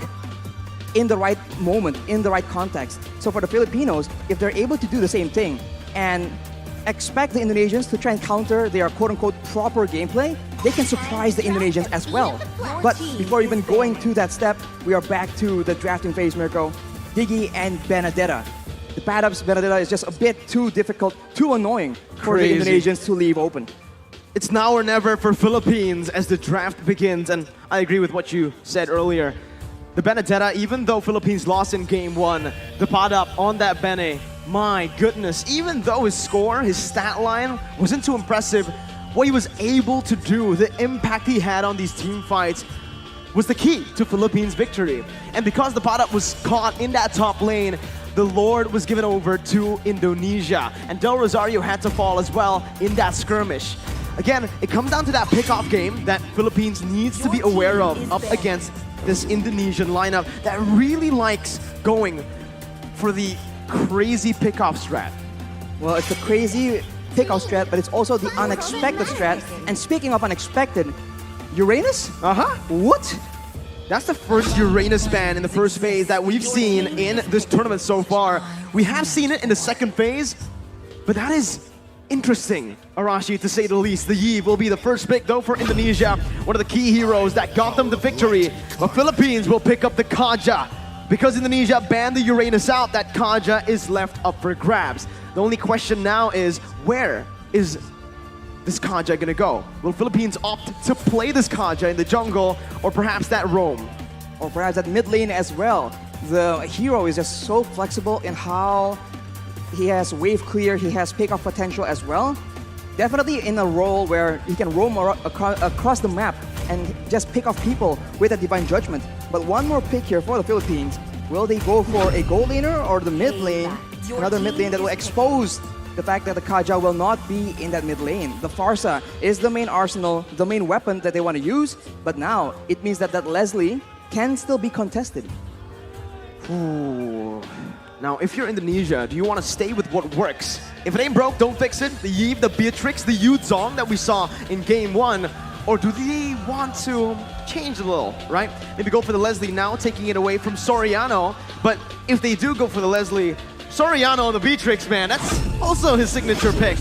in the right moment, in the right context. So for the Filipinos, if they're able to do the same thing and expect the Indonesians to try and counter their quote-unquote proper gameplay, they can surprise the Indonesians as well. But before even going to that step, we are back to the drafting phase, Mirko. Diggy and Benedetta. The pad-ups Benedetta is just a bit too difficult, too annoying for the Indonesians to leave open. It's now or never for Philippines as the draft begins, and I agree with what you said earlier. The Benedetta, even though Philippines lost in game 1, the pad up on that Bene, my goodness, even though his score, his stat line wasn't too impressive, what he was able to do, the impact he had on these team fights was the key to Philippines' victory. And because the pad up was caught in that top lane, the Lord was given over to Indonesia, and Del Rosario had to fall as well in that skirmish. Again, it comes down to that pickoff game that Philippines needs to be aware of up against this Indonesian lineup that really likes going for the crazy pickoff strat. Well, it's a crazy pickoff strat, but it's also the unexpected strat. And speaking of unexpected, Uranus? What? That's the first Uranus ban in the first phase that we've seen in this tournament so far. We have seen it in the second phase, but that is interesting, Arashi, to say the least. The Yi will be the first pick, though, for Indonesia, one of the key heroes that got them the victory. But Philippines will pick up the Kaja. Because Indonesia banned the Uranus out, that Kaja is left up for grabs. The only question now is, where is this Kaja gonna go? Will Philippines opt to play this Kaja in the jungle, or perhaps that roam? Or perhaps that mid lane as well. The hero is just so flexible in how he has wave clear, he has pick-off potential as well. Definitely in a role where he can roam across the map and just pick off people with a Divine Judgment. But one more pick here for the Philippines. Will they go for a gold laner or the mid lane? Another mid lane that will expose the fact that the Kaja will not be in that mid lane. The Farsa is the main arsenal, the main weapon that they want to use, but now it means that Leslie can still be contested. Ooh. Now, if you're Indonesia, do you want to stay with what works? If it ain't broke, don't fix it. The Yve, the Beatrix, the Yu Zhong that we saw in Game 1. Or do they want to change a little, right? Maybe go for the Leslie now, taking it away from Soriano. But if they do go for the Leslie, Soriano and the Beatrix, man, that's also his signature pick.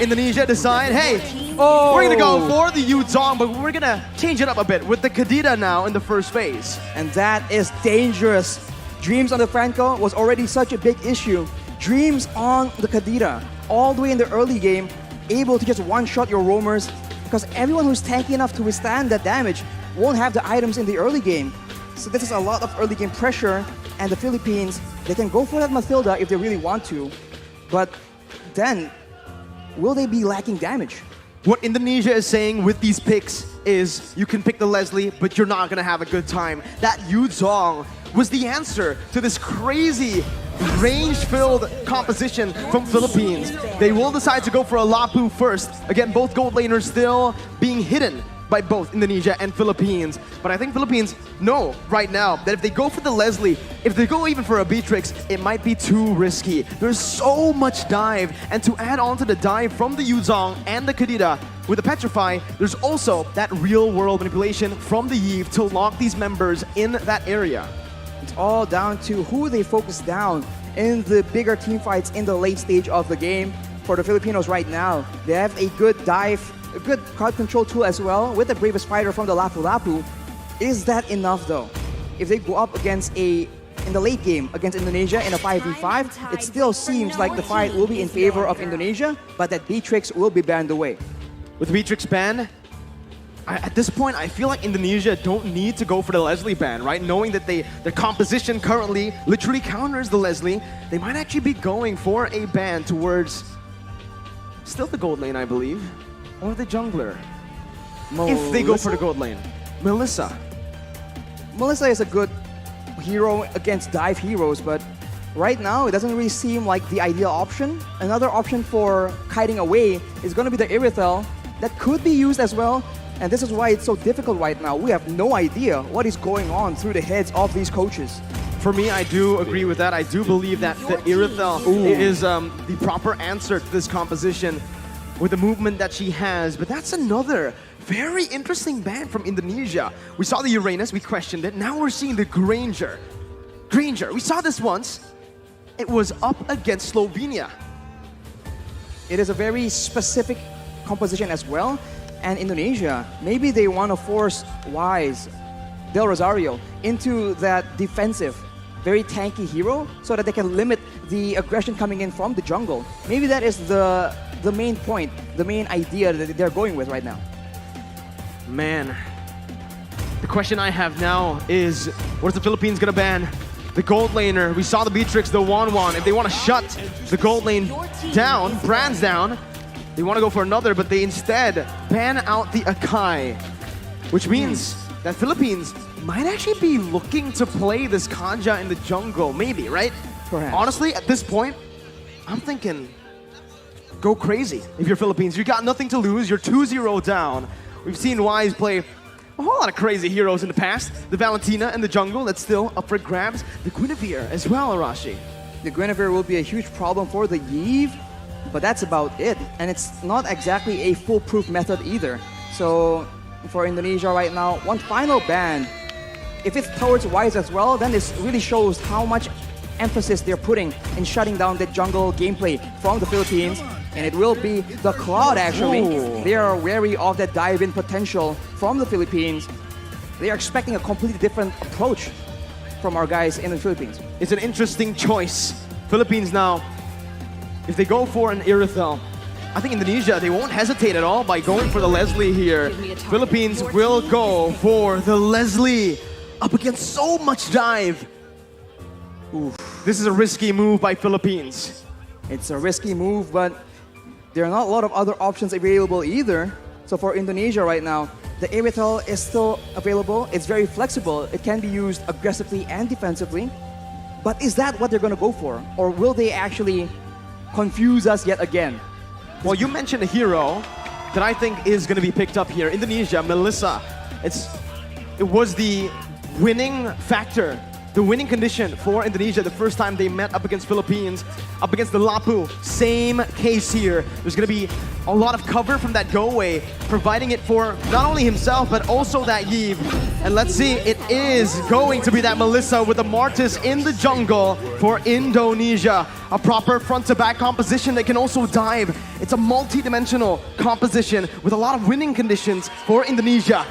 Indonesia decide, hey, we're gonna go for the Yu Zhong, but we're gonna change it up a bit with the Kadita now in the first phase. And that is dangerous. Dreams on the Franco was already such a big issue. Dreams on the Kadita, all the way in the early game, able to just one-shot your roamers, because everyone who's tanky enough to withstand that damage won't have the items in the early game. So this is a lot of early game pressure, and the Philippines, they can go for that Mathilda if they really want to, but then, will they be lacking damage? What Indonesia is saying with these picks is you can pick the Leslie, but you're not gonna have a good time. That Yu Zhong was the answer to this crazy range-filled composition from Philippines. They will decide to go for a Lapu first. Again, both gold laners still being hidden by both Indonesia and Philippines. But I think Philippines know right now that if they go for the Leslie, if they go even for a Beatrix, it might be too risky. There's so much dive, and to add on to the dive from the Yu Zhong and the Kadita, with the Petrify, there's also that real-world manipulation from the Yve to lock these members in that area. It's all down to who they focus down in the bigger team fights in the late stage of the game. For the Filipinos right now, they have a good dive, a good crowd control tool as well with the bravest fighter from the Lapu Lapu. Is that enough though? If they go up against in the late game against Indonesia in a 5v5, it still seems like the fight will be in favor of Indonesia, but that Beatrix will be banned away. With Beatrix ban, at this point, I feel like Indonesia don't need to go for the Leslie ban, right? Knowing that their composition currently literally counters the Leslie, they might actually be going for a ban towards still the gold lane, I believe, or the jungler. If they go for the gold lane. Melissa. Melissa is a good hero against dive heroes, but right now it doesn't really seem like the ideal option. Another option for kiting away is going to be the Irithel. That could be used as well. And this is why it's so difficult right now. We have no idea what is going on through the heads of these coaches. For me, I do agree with that. I do believe that the Irithel is the proper answer to this composition with the movement that she has. But that's another very interesting ban from Indonesia. We saw the Uranus, we questioned it. Now we're seeing the Granger. Granger, we saw this once. It was up against Slovenia. It is a very specific composition as well. And Indonesia, maybe they want to force Wise, Del Rosario, into that defensive, very tanky hero so that they can limit the aggression coming in from the jungle. Maybe that is the main point, the main idea that they're going with right now. Man, the question I have now is, what is the Philippines gonna ban? The gold laner, we saw the Beatrix, the Wanwan. If they want to shut the gold lane down, Brands down, they want to go for another, but they instead ban out the Akai, which means that Philippines might actually be looking to play this Kanja in the jungle, maybe, right? Perhaps. Honestly, at this point, I'm thinking, go crazy if you're Philippines. You got nothing to lose, you're 2-0 down. We've seen Wise play a whole lot of crazy heroes in the past. The Valentina in the jungle, that's still up for grabs. The Guinevere as well, Arashi. The Guinevere will be a huge problem for the Yve, but that's about it. And it's not exactly a foolproof method either. So for Indonesia right now, one final ban. If it's towards Wise as well, then this really shows how much emphasis they're putting in shutting down the jungle gameplay from the Philippines. And it will be the Cloud actually. Ooh. They are wary of that dive-in potential from the Philippines. They are expecting a completely different approach from our guys in the Philippines. It's an interesting choice. Philippines now, if they go for an Irithel, I think Indonesia, they won't hesitate at all by going for the Leslie here. Philippines will go for the Leslie up against so much dive. Oof. This is a risky move by Philippines. It's a risky move, but there are not a lot of other options available either. So for Indonesia right now, the Irithel is still available. It's very flexible. It can be used aggressively and defensively. But is that what they're going to go for? Or will they actually confuse us yet again. Well, you mentioned a hero that I think is going to be picked up here. Indonesia, Melissa. It was the winning factor, the winning condition for Indonesia the first time they met up against Philippines, up against the Lapu. Same case here. There's going to be a lot of cover from that go-away, providing it for not only himself, but also that Yves. And let's see, it is going to be that Melissa with the Martis in the jungle for Indonesia. A proper front-to-back composition that can also dive. It's a multi-dimensional composition with a lot of winning conditions for Indonesia.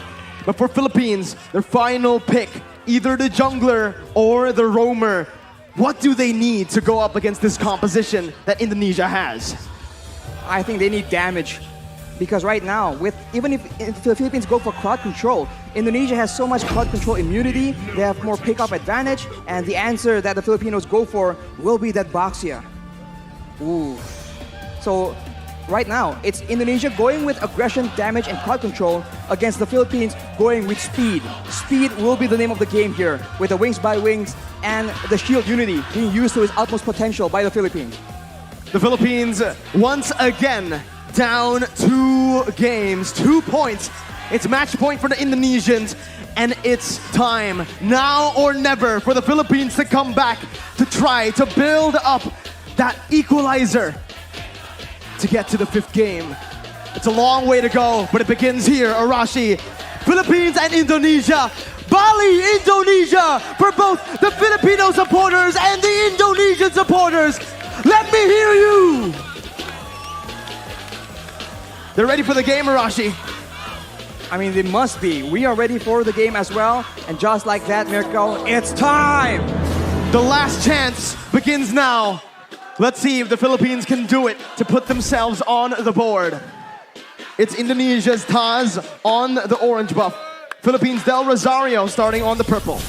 But for Philippines, their final pick, either the jungler or the roamer. What do they need to go up against this composition that Indonesia has? I think they need damage. Because right now, even if the Philippines go for crowd control, Indonesia has so much crowd control immunity, they have more pick-up advantage, and the answer that the Filipinos go for will be that Baxia. Ooh. So right now, it's Indonesia going with aggression, damage, and crowd control against the Philippines going with speed. Speed will be the name of the game here, with the wings by wings and the shield unity being used to its utmost potential by the Philippines. The Philippines, once again, down 2 games, 2 points. It's match point for the Indonesians, and it's time, now or never, for the Philippines to come back to try to build up that equalizer to get to the 5th game. It's a long way to go, but it begins here, Arashi. Philippines and Indonesia. Bali, Indonesia, for both the Filipino supporters and the Indonesian supporters. Let me hear you! They're ready for the game, Arashi. I mean, they must be. We are ready for the game as well. And just like that, Mirko, it's time! The last chance begins now. Let's see if the Philippines can do it to put themselves on the board. It's Indonesia's Taz on the orange buff. Philippines Del Rosario starting on the purple.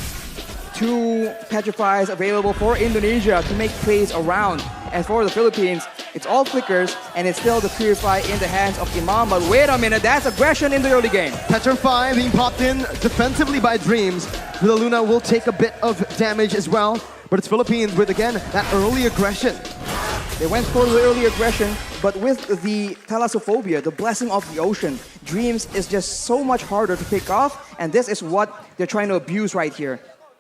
2 petrifies available for Indonesia to make plays around. And for the Philippines, it's all flickers, and it's still the Purify in the hands of Imam. But wait a minute, that's aggression in the early game. Petrify being popped in defensively by Dreams. Villa Luna will take a bit of damage as well. But it's Philippines with, again, that early aggression. They went for the early aggression, but with the Thalassophobia, the blessing of the ocean, Dreams is just so much harder to pick off, and this is what they're trying to abuse right here.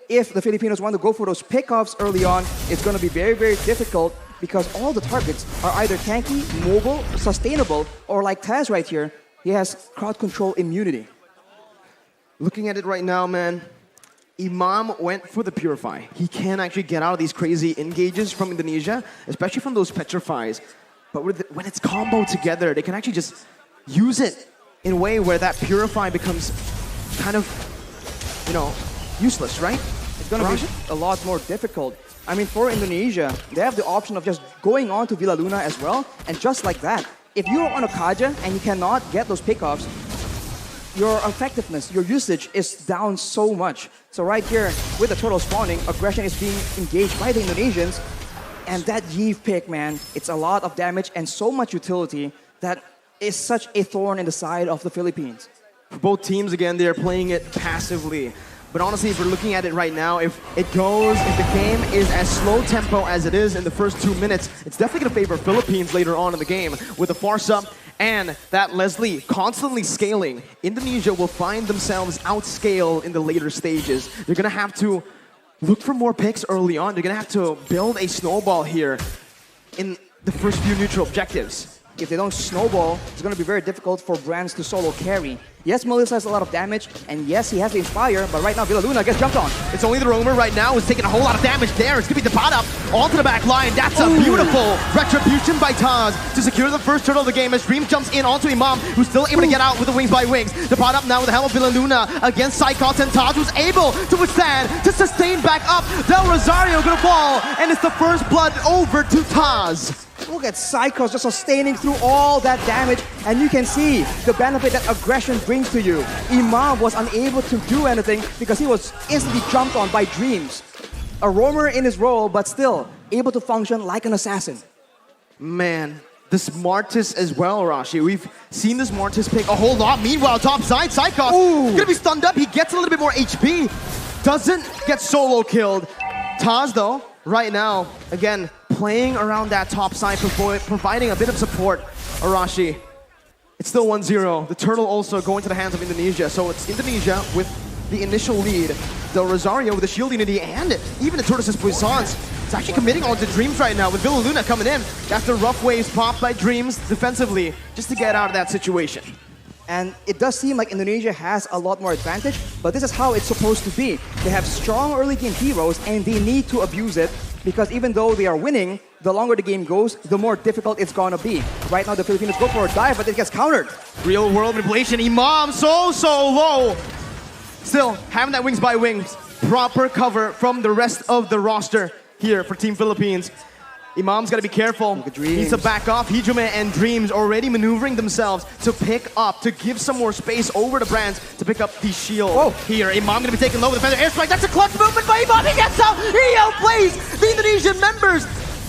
If the Filipinos want to go for those pickoffs early on, it's going to be very, very difficult because all the targets are either tanky, mobile, sustainable, or like Taz right here, he has crowd control immunity. Looking at it right now, man, Imam went for the Purify. He can actually get out of these crazy engages from Indonesia, especially from those Petrifies. But when it's comboed together, they can actually just use it in a way where that Purify becomes kind of, useless, right? It's going to be a lot more difficult. I mean, for Indonesia, they have the option of just going on to Villa Luna as well, and just like that, if you're on a Kaja and you cannot get those pickoffs, your effectiveness, your usage is down so much. So right here, with the turtle spawning, aggression is being engaged by the Indonesians. And that Yves pick, man, it's a lot of damage and so much utility that is such a thorn in the side of the Philippines. For both teams, again, they're playing it passively. But honestly, if we're looking at it right now, if the game is as slow tempo as it is in the first 2 minutes, it's definitely going to favor Philippines later on in the game. With the Farsa and that Leslie constantly scaling, Indonesia will find themselves outscaled in the later stages. They're going to have to look for more picks early on. They're going to have to build a snowball here in the first few neutral objectives. If they don't snowball, it's going to be very difficult for Brands to solo carry. Yes, Melissa has a lot of damage, and yes, he has the Inspire, but right now Villa Luna gets jumped on. It's only the Roamer right now who's taking a whole lot of damage there. It's going to be the pot up onto the back line. That's a beautiful retribution by Taz to secure the first turtle of the game as Dream jumps in onto Imam, who's still able to get out with the wings by wings. The pot up now with the help of Villa Luna against Psychos, and Taz was able to withstand, to sustain back up. Del Rosario going to fall, and it's the first blood over to Taz. Look at Psychos just sustaining through all that damage, and you can see the benefit that aggression brings to you. Imam was unable to do anything because he was instantly jumped on by Dreams. A roamer in his role, but still able to function like an assassin. Man, this Martis as well, Rashi. We've seen this Martis pick a whole lot. Meanwhile, top side, Psychos gonna be stunned up. He gets a little bit more HP. Doesn't get solo killed. Taz, though, right now, again, playing around that top side, providing a bit of support. Arashi, it's still 1-0. The turtle also going to the hands of Indonesia. So it's Indonesia with the initial lead. Del Rosario with the shield unity and even the Tortoise's Puissance. It's actually committing on to Dreams right now with Villa Luna coming in. That's the rough waves popped by Dreams defensively just to get out of that situation. And it does seem like Indonesia has a lot more advantage, but this is how it's supposed to be. They have strong early game heroes and they need to abuse it because even though they are winning, the longer the game goes, the more difficult it's gonna be. Right now the Filipinos go for a dive, but it gets countered. Real world manipulation, Imam so low. Still, having that wings by wings, proper cover from the rest of the roster here for Team Philippines. Imam's got to be careful. Needs to back off. Hijime and Dreams already maneuvering themselves to pick up, to give some more space over to Brands to pick up the shield. Here, Imam going to be taken low with the feather airstrike. That's a clutch movement by Imam. He gets out. He outplays the Indonesian members.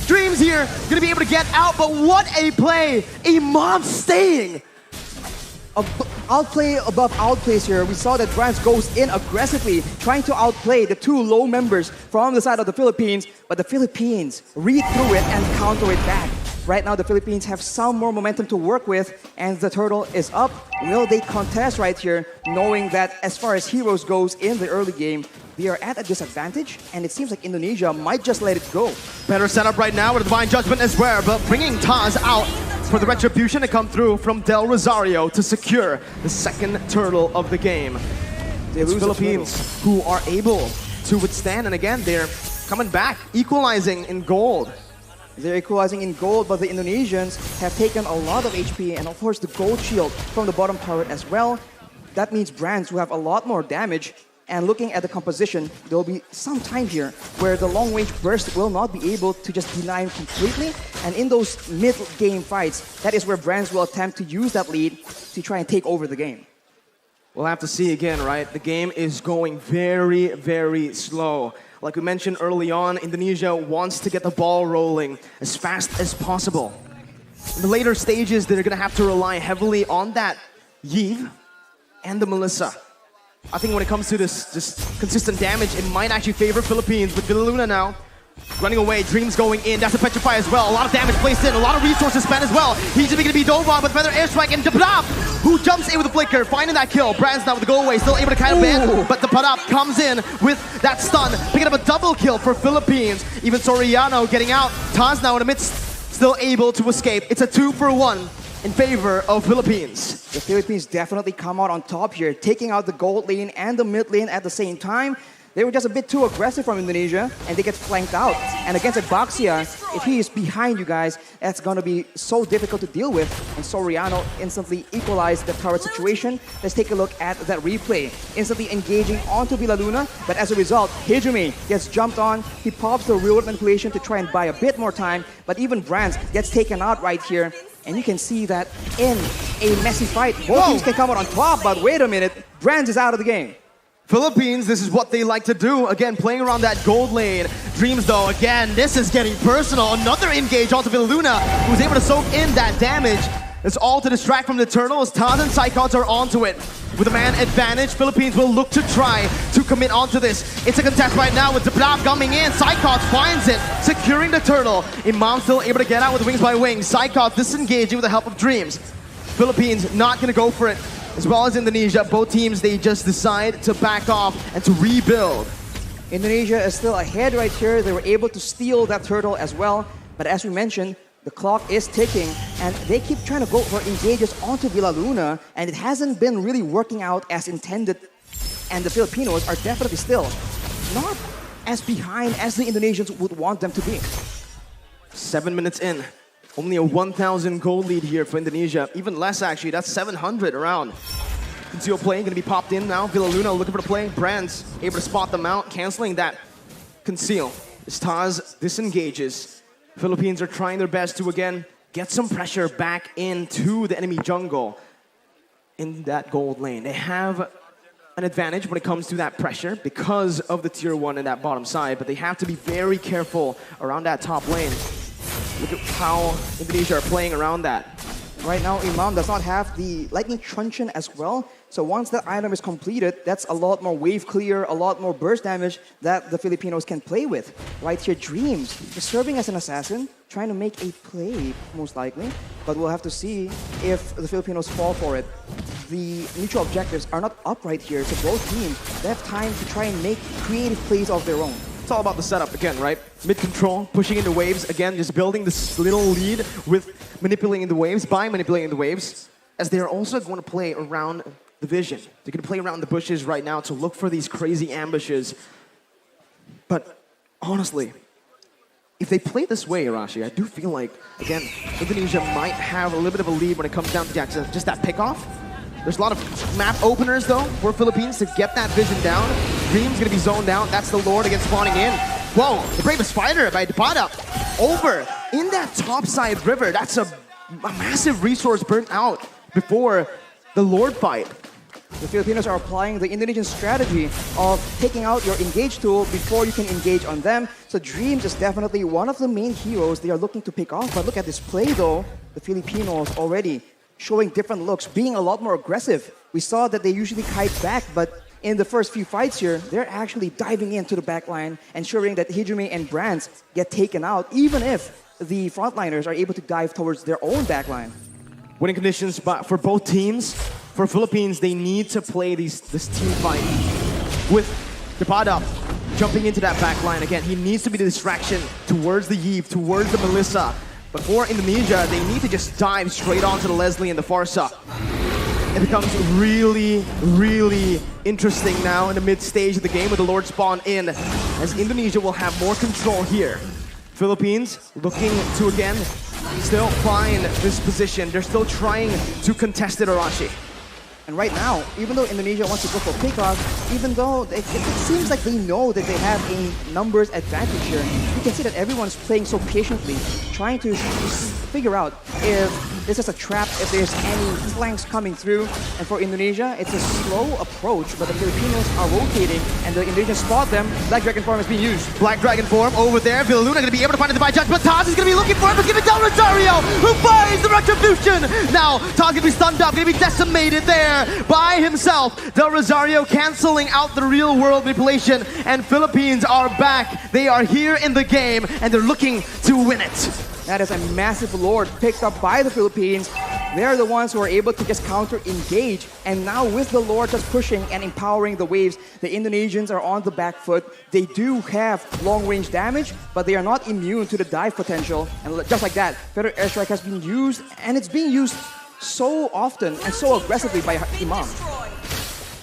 Dreams here going to be able to get out, but what a play. Imam staying. Outplay above outplays here. We saw that Brands goes in aggressively, trying to outplay the two low members from the side of the Philippines, but the Philippines read through it and counter it back. Right now, the Philippines have some more momentum to work with, and the turtle is up. Will they contest right here, knowing that as far as heroes goes in the early game, they are at a disadvantage, and it seems like Indonesia might just let it go. Better setup right now with a Divine Judgment as well, but bringing Taz out for the retribution to come through from Del Rosario to secure the second turtle of the game. It's Philippines who are able to withstand, and again, they're coming back, equalizing in gold. They're equalizing in gold, but the Indonesians have taken a lot of HP, and of course the gold shield from the bottom turret as well. That means Brands who have a lot more damage. And looking at the composition, there will be some time here where the long-range burst will not be able to just deny him completely. And in those mid-game fights, that is where Brands will attempt to use that lead to try and take over the game. We'll have to see again, right? The game is going very, very slow. Like we mentioned early on, Indonesia wants to get the ball rolling as fast as possible. In the later stages, they're going to have to rely heavily on that Yves and the Melissa. I think when it comes to this just consistent damage, it might actually favor Philippines. With Villa Luna now running away, Dreams going in. That's a Petrify as well. A lot of damage placed in, a lot of resources spent as well. He's going to be dove on with Feather Airstrike and Dabrab, who jumps in with the flicker, finding that kill. Brands now with the go away, still able to kind of ban, but the Parap comes in with that stun, picking up a double kill for Philippines. Even Soriano getting out. Taz now in the midst, still able to escape. It's a 2-for-1. In favor of Philippines. The Philippines definitely come out on top here, taking out the gold lane and the mid lane at the same time. They were just a bit too aggressive from Indonesia, and they get flanked out. And against Abaxia, if he is behind you guys, that's going to be so difficult to deal with. And Soriano instantly equalized the turret situation. Let's take a look at that replay. Instantly engaging onto Villa Luna, but as a result, Hijime gets jumped on. He pops the real manipulation to try and buy a bit more time, but even Brands gets taken out right here. And you can see that in a messy fight, both teams can come out on top, but wait a minute, Brands is out of the game. Philippines, this is what they like to do. Again, playing around that gold lane. Dreams, though, again, this is getting personal. Another engage onto Villa Luna, who's able to soak in that damage. It's all to distract from the turtle as Taz and Psychots are onto it. With a man advantage, Philippines will look to try to commit onto this. It's a contest right now with Dabrab coming in. Psychots finds it, securing the turtle. Imam still able to get out with wings by wings. Psychots disengaging with the help of Dreams. Philippines not going to go for it. As well as Indonesia, both teams, they just decide to back off and to rebuild. Indonesia is still ahead right here. They were able to steal that turtle as well. But as we mentioned, the clock is ticking, and they keep trying to go for engages onto Villa Luna, and it hasn't been really working out as intended. And the Filipinos are definitely still not as behind as the Indonesians would want them to be. 7 minutes in. Only a 1,000 gold lead here for Indonesia. Even less, actually. That's 700 around. Conceal play going to be popped in now. Villa Luna looking for the play. Brands able to spot them out, canceling that conceal. As Taz disengages. Philippines are trying their best to, again, get some pressure back into the enemy jungle in that gold lane. They have an advantage when it comes to that pressure because of the tier 1 in that bottom side, but they have to be very careful around that top lane. Look at how Indonesia are playing around that. Right now, Imam does not have the lightning truncheon as well. So once that item is completed, that's a lot more wave clear, a lot more burst damage that the Filipinos can play with. Right here, Dreams is serving as an assassin, trying to make a play, most likely. But we'll have to see if the Filipinos fall for it. The neutral objectives are not up right here, so both teams, they have time to try and make creative plays of their own. It's all about the setup again, right? Mid-control, pushing into waves, again, just building this little lead with manipulating the waves, by manipulating the waves, as they're also going to play around the vision. They're going to play around the bushes right now to look for these crazy ambushes. But honestly, if they play this way, Arashi, I do feel like, again, Indonesia might have a little bit of a lead when it comes down to just that pickoff. There's a lot of map openers, though, for Philippines to get that vision down. Dream's going to be zoned out. That's the Lord against spawning in. Whoa, the Bravest Fighter by Depada over in that topside river. That's a massive resource burnt out before the Lord fight. The Filipinos are applying the Indonesian strategy of taking out your engage tool before you can engage on them. So Dreams is definitely one of the main heroes they are looking to pick off. But look at this play, though. The Filipinos already showing different looks, being a lot more aggressive. We saw that they usually kite back, but in the first few fights here, they're actually diving into the backline, ensuring that Hijime and Brands get taken out, even if the frontliners are able to dive towards their own backline. Winning conditions for both teams. For Philippines, they need to play this team fight with Depada jumping into that backline. Again, he needs to be the distraction towards the Yeep, towards the Melissa. But for Indonesia, they need to just dive straight onto the Leslie and the Farsa. It becomes really, really interesting now in the mid-stage of the game with the Lord spawn in, as Indonesia will have more control here. Philippines looking to, again, still find this position. They're still trying to contest it, Arashi. And right now, even though Indonesia wants to go for pickoff, even though it seems like they know that they have a numbers advantage here, you can see that everyone's playing so patiently, trying to figure out if this is a trap, if there's any flanks coming through. And for Indonesia, it's a slow approach, but the Filipinos are rotating, and the Indonesians spot them. Black Dragon form is being used. Black Dragon form over there. Villaluna going to be able to find a divine judge, but Taz is going to be looking for it, but give it down Rosario, who finds the retribution. Now, Taz going to be stunned up, going to be decimated there by himself. Del Rosario canceling out the real world manipulation, and Philippines are back. They are here in the game, and they're looking to win it. That is a massive Lord picked up by the Philippines. They're the ones who are able to just counter-engage. And now with the Lord just pushing and empowering the waves, the Indonesians are on the back foot. They do have long-range damage, but they are not immune to the dive potential. And just like that, Feather Airstrike has been used, and it's being used so often and so aggressively by Imam.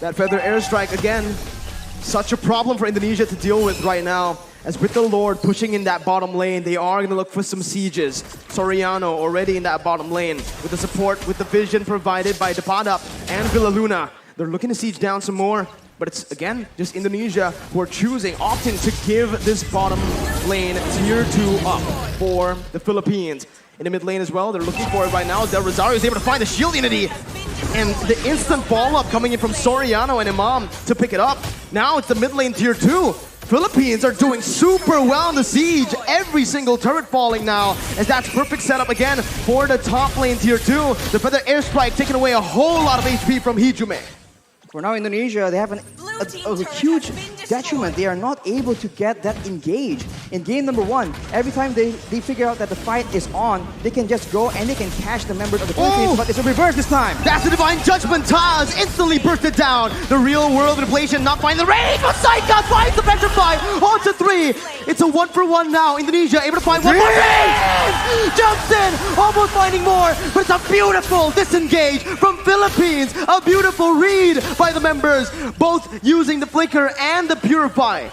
That Feather Airstrike, again, such a problem for Indonesia to deal with right now. As with the Lord pushing in that bottom lane, they are going to look for some sieges. Soriano already in that bottom lane with the support, with the vision provided by Depada and Villaluna. They're looking to siege down some more, but it's, again, just Indonesia who are opting to give this bottom lane tier 2 up for the Philippines. In the mid lane as well, they're looking for it right now. Del Rosario is able to find the shield unity. And the instant follow-up coming in from Soriano and Imam to pick it up. Now it's the mid lane tier 2. Philippines are doing super well in the siege. Every single turret falling now, as that's perfect setup again for the top lane tier 2. The Feather Airstrike taking away a whole lot of HP from Hijime. For now, Indonesia, they have a huge detriment. They are not able to get that engage. In game number 1, every time they figure out that the fight is on, they can just go and they can catch the members of the Philippines, but it's a reverse this time. That's the Divine Judgment. Taz instantly bursted down. The real world manipulation not finding the range, but Saika finds the Petrify onto 3. It's a 1-for-1 now. Indonesia able to find one more. Jumps in, almost finding more, but it's a beautiful disengage from Philippines. A beautiful read by the members, both using the Flicker and the Purify.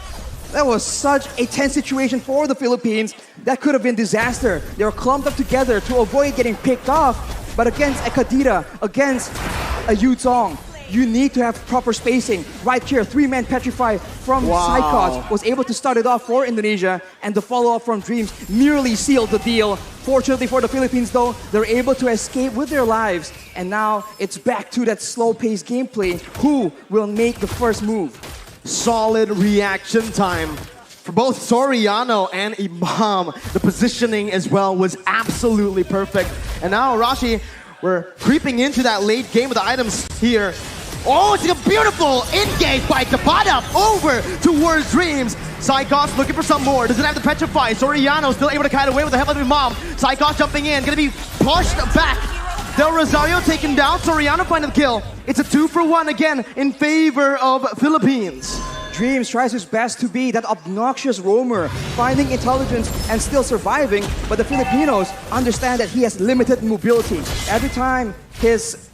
That was such a tense situation for the Philippines. That could have been disaster. They were clumped up together to avoid getting picked off. But against a Kadira, against a Yutong, you need to have proper spacing. Right here, 3-man Petrify from Psychos was able to start it off for Indonesia, and the follow-up from Dreams nearly sealed the deal. Fortunately for the Philippines, though, they're able to escape with their lives. And now it's back to that slow-paced gameplay. Who will make the first move? Solid reaction time for both Soriano and Imam. The positioning as well was absolutely perfect. And now, Arashi, We're creeping into that late game with the items here. Oh, it's a beautiful engage by Tabata over towards Dreams. Psychos looking for some more. Doesn't have the petrify. Soriano still able to kite away with the help of his mom. Psychos jumping in, gonna be pushed back. Del Rosario taken down. Soriano finding the kill. It's a 2-for-1 again in favor of Philippines. Dreams tries his best to be that obnoxious roamer, finding intelligence and still surviving, but the Filipinos understand that he has limited mobility. Every time his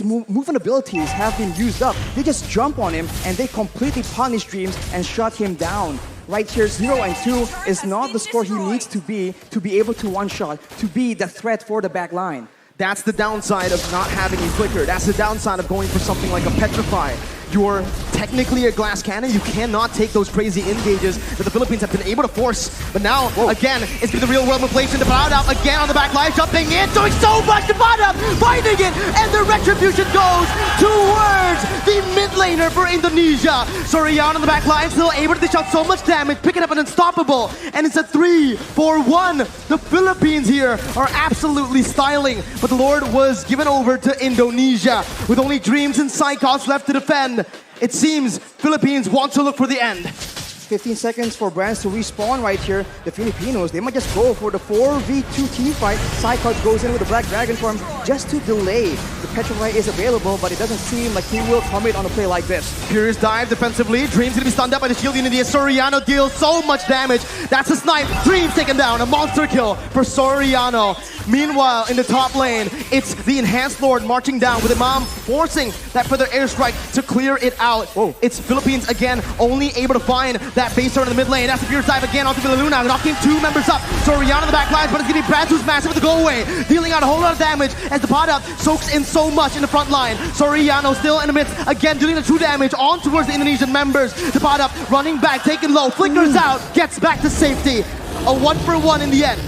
movement abilities have been used up, they just jump on him and they completely punish Dreams and shut him down. Right here, 0 and 2 is not the score he needs to be able to one-shot, to be the threat for the back line. That's the downside of not having a flicker. That's the downside of going for something like a petrify. You're technically a glass cannon. You cannot take those crazy engages that the Philippines have been able to force. But now, again, it's been the real world inflation. Tabata again on the back line, jumping in, doing so much. Tabata finding it, and the retribution goes towards the mid laner for Indonesia. Soriano on the back line, still able to dish out so much damage, picking up an unstoppable, and it's a 3-for-1. The Philippines here are absolutely styling, but the Lord was given over to Indonesia with only Dreams and Psychos left to defend. It seems Philippines want to look for the end. 15 seconds for Brands to respawn right here. The Filipinos, they might just go for the 4v2 team fight. Psychos goes in with the Black Dragon form just to delay. The Petrify is available, but it doesn't seem like he will commit on a play like this. Furious dive defensively. Dreams gonna be stunned up by the shield unity as Soriano deals so much damage. That's a snipe. Dreams taken down. A monster kill for Soriano. Meanwhile, in the top lane, it's the Enhanced Lord marching down with Imam forcing that further airstrike to clear it out. Whoa. It's Philippines again, only able to find that base turret in the mid lane. That's the Furious dive again onto Villaluna, knocking 2 members up. Soriano in the back lines, but it's gonna be Brad who's massive with the go away, dealing out a whole lot of damage as the pot up soaks in so much in the front line. Soriano still in the midst, again dealing the true damage on towards the Indonesian members. The pot up running back, taking low, flickers out, gets back to safety. A 1-for-1 in the end.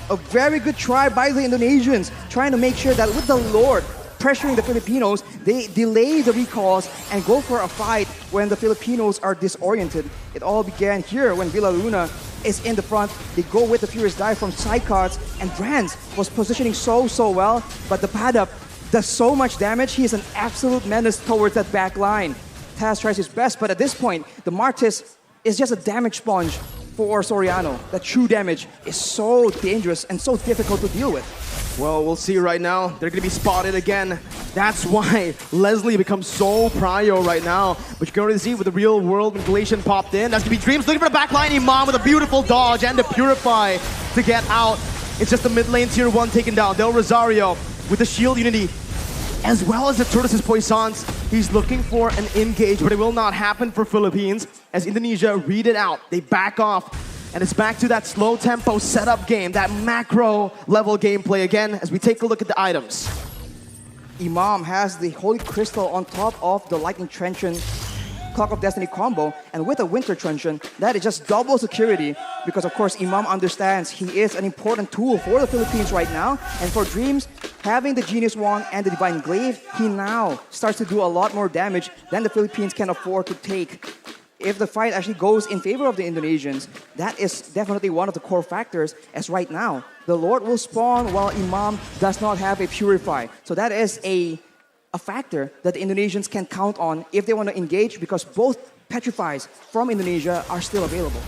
A very good try by the Indonesians, trying to make sure that with the Lord pressuring the Filipinos, they delay the recalls and go for a fight when the Filipinos are disoriented. It all began here when Villaluna is in the front. They go with the Furious Dive from Psychots, and Brands was positioning so well, but the Padap does so much damage. He is an absolute menace towards that back line. Taz tries his best, but at this point, the Martis is just a damage sponge for Soriano. That true damage is so dangerous and so difficult to deal with. Well, we'll see right now. They're going to be spotted again. That's why Leslie becomes so prio right now. But you can already see with the real world manipulation popped in. That's going to be Dreams looking for the backline. Imam with a beautiful dodge and the Purify to get out. It's just the mid lane tier 1 taken down. Del Rosario with the shield unity, as well as the Tortoise's Poissons. He's looking for an engage, but it will not happen for Philippines as Indonesia read it out. They back off, and it's back to that slow tempo setup game, that macro level gameplay again as we take a look at the items. Imam has the Holy Crystal on top of the Lightning Truncheon Clock of Destiny combo, and with a Winter Truncheon, that is just double security because of course Imam understands he is an important tool for the Philippines right now, and for Dreams, having the Genius Wand and the Divine Glaive, he now starts to do a lot more damage than the Philippines can afford to take. If the fight actually goes in favor of the Indonesians, that is definitely one of the core factors, as right now, the Lord will spawn while Imam does not have a Purify. So that is a factor that the Indonesians can count on if they want to engage, because both Petrifies from Indonesia are still available.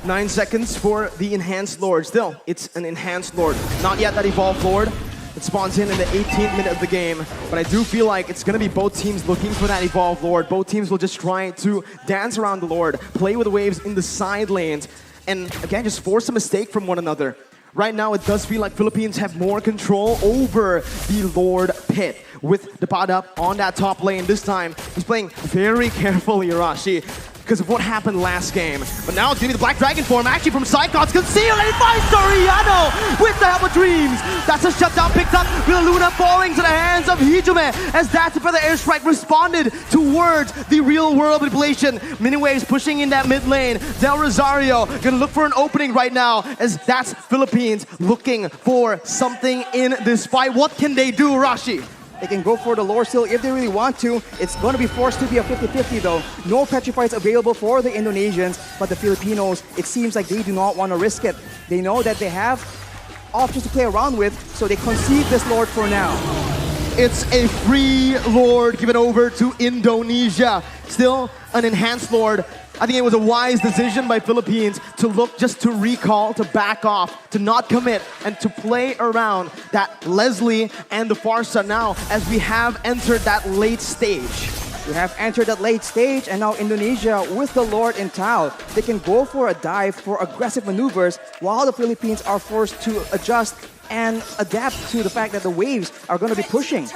9 seconds for the Enhanced Lord. Still, it's an Enhanced Lord. Not yet that Evolved Lord. It spawns in the 18th minute of the game. But I do feel like it's going to be both teams looking for that Evolved Lord. Both teams will just try to dance around the Lord, play with the waves in the side lanes, and again, just force a mistake from one another. Right now, it does feel like Philippines have more control over the Lord pit with the pot up on that top lane. This time, he's playing very carefully, Arashi, because of what happened last game. But now it's going to be the Black Dragon form, actually from Psychots, concealed, and he finds Soriano with the help of Dreams. That's a shutdown picked up. Villaluna falling to the hands of Hijume as that's the Feather Airstrike responded towards the real world manipulation. Miniwaves pushing in that mid lane. Del Rosario gonna look for an opening right now as that's Philippines looking for something in this fight. What can they do, Rashi? They can go for the lore steal if they really want to. It's going to be forced to be a 50-50 though. No Petrifies available for the Indonesians, but the Filipinos, it seems like they do not want to risk it. They know that they have options to play around with, so they concede this Lord for now. It's a free Lord given over to Indonesia. Still an enhanced Lord. I think it was a wise decision by Philippines to look just to recall, to back off, to not commit, and to play around that Leslie and the Farsa now as we have entered that late stage. We have entered that late stage, and now Indonesia with the Lord in tow. They can go for a dive for aggressive maneuvers while the Philippines are forced to adjust and adapt to the fact that the waves are going to be pushing.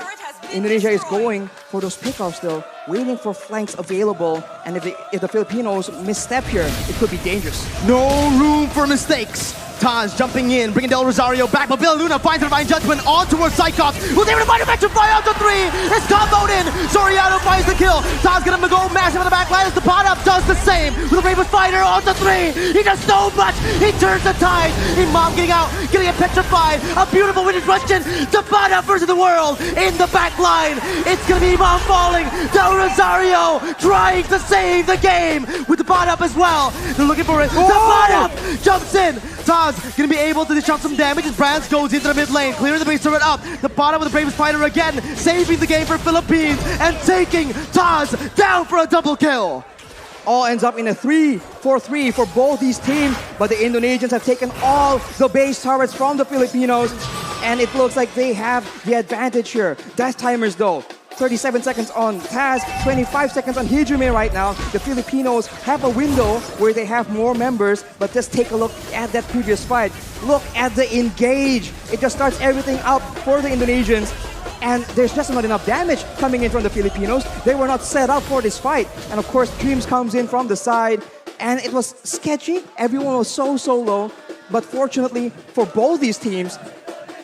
Indonesia is going for those pickoffs though, waiting for flanks available, and if the Filipinos misstep here, it could be dangerous. No room for mistakes. Taz jumping in, bringing Del Rosario back, but Villa Luna finds the divine judgment on towards Cyclops, who's able to find a petrify out to 3. It's comboed in. Soriano finds the kill. Taz gonna go massive on the back line as the pot up does the same with the Bravest Fighter on to 3. He does so much. He turns the tide. Imam getting out, getting it petrified. A beautiful winning Russian. The pot up versus the world in the back line. It's gonna be Imam falling. Del Rosario trying to save the game with the pot up as well. They're looking for it. The pot up jumps in. Taz gonna be able to dish out some damage as Brands goes into the mid lane, clearing the base turret up. The bottom with the Bravest Fighter again, saving the game for Philippines and taking Taz down for a double kill. All ends up in a 3-4-3 for both these teams, but the Indonesians have taken all the base turrets from the Filipinos, and it looks like they have the advantage here. Death timers though. 37 seconds on Taz, 25 seconds on Hijumi right now. The Filipinos have a window where they have more members, but just take a look at that previous fight. Look at the engage. It just starts everything up for the Indonesians, and there's just not enough damage coming in from the Filipinos. They were not set up for this fight. And of course, Dreams comes in from the side, and it was sketchy. Everyone was so low, but fortunately for both these teams,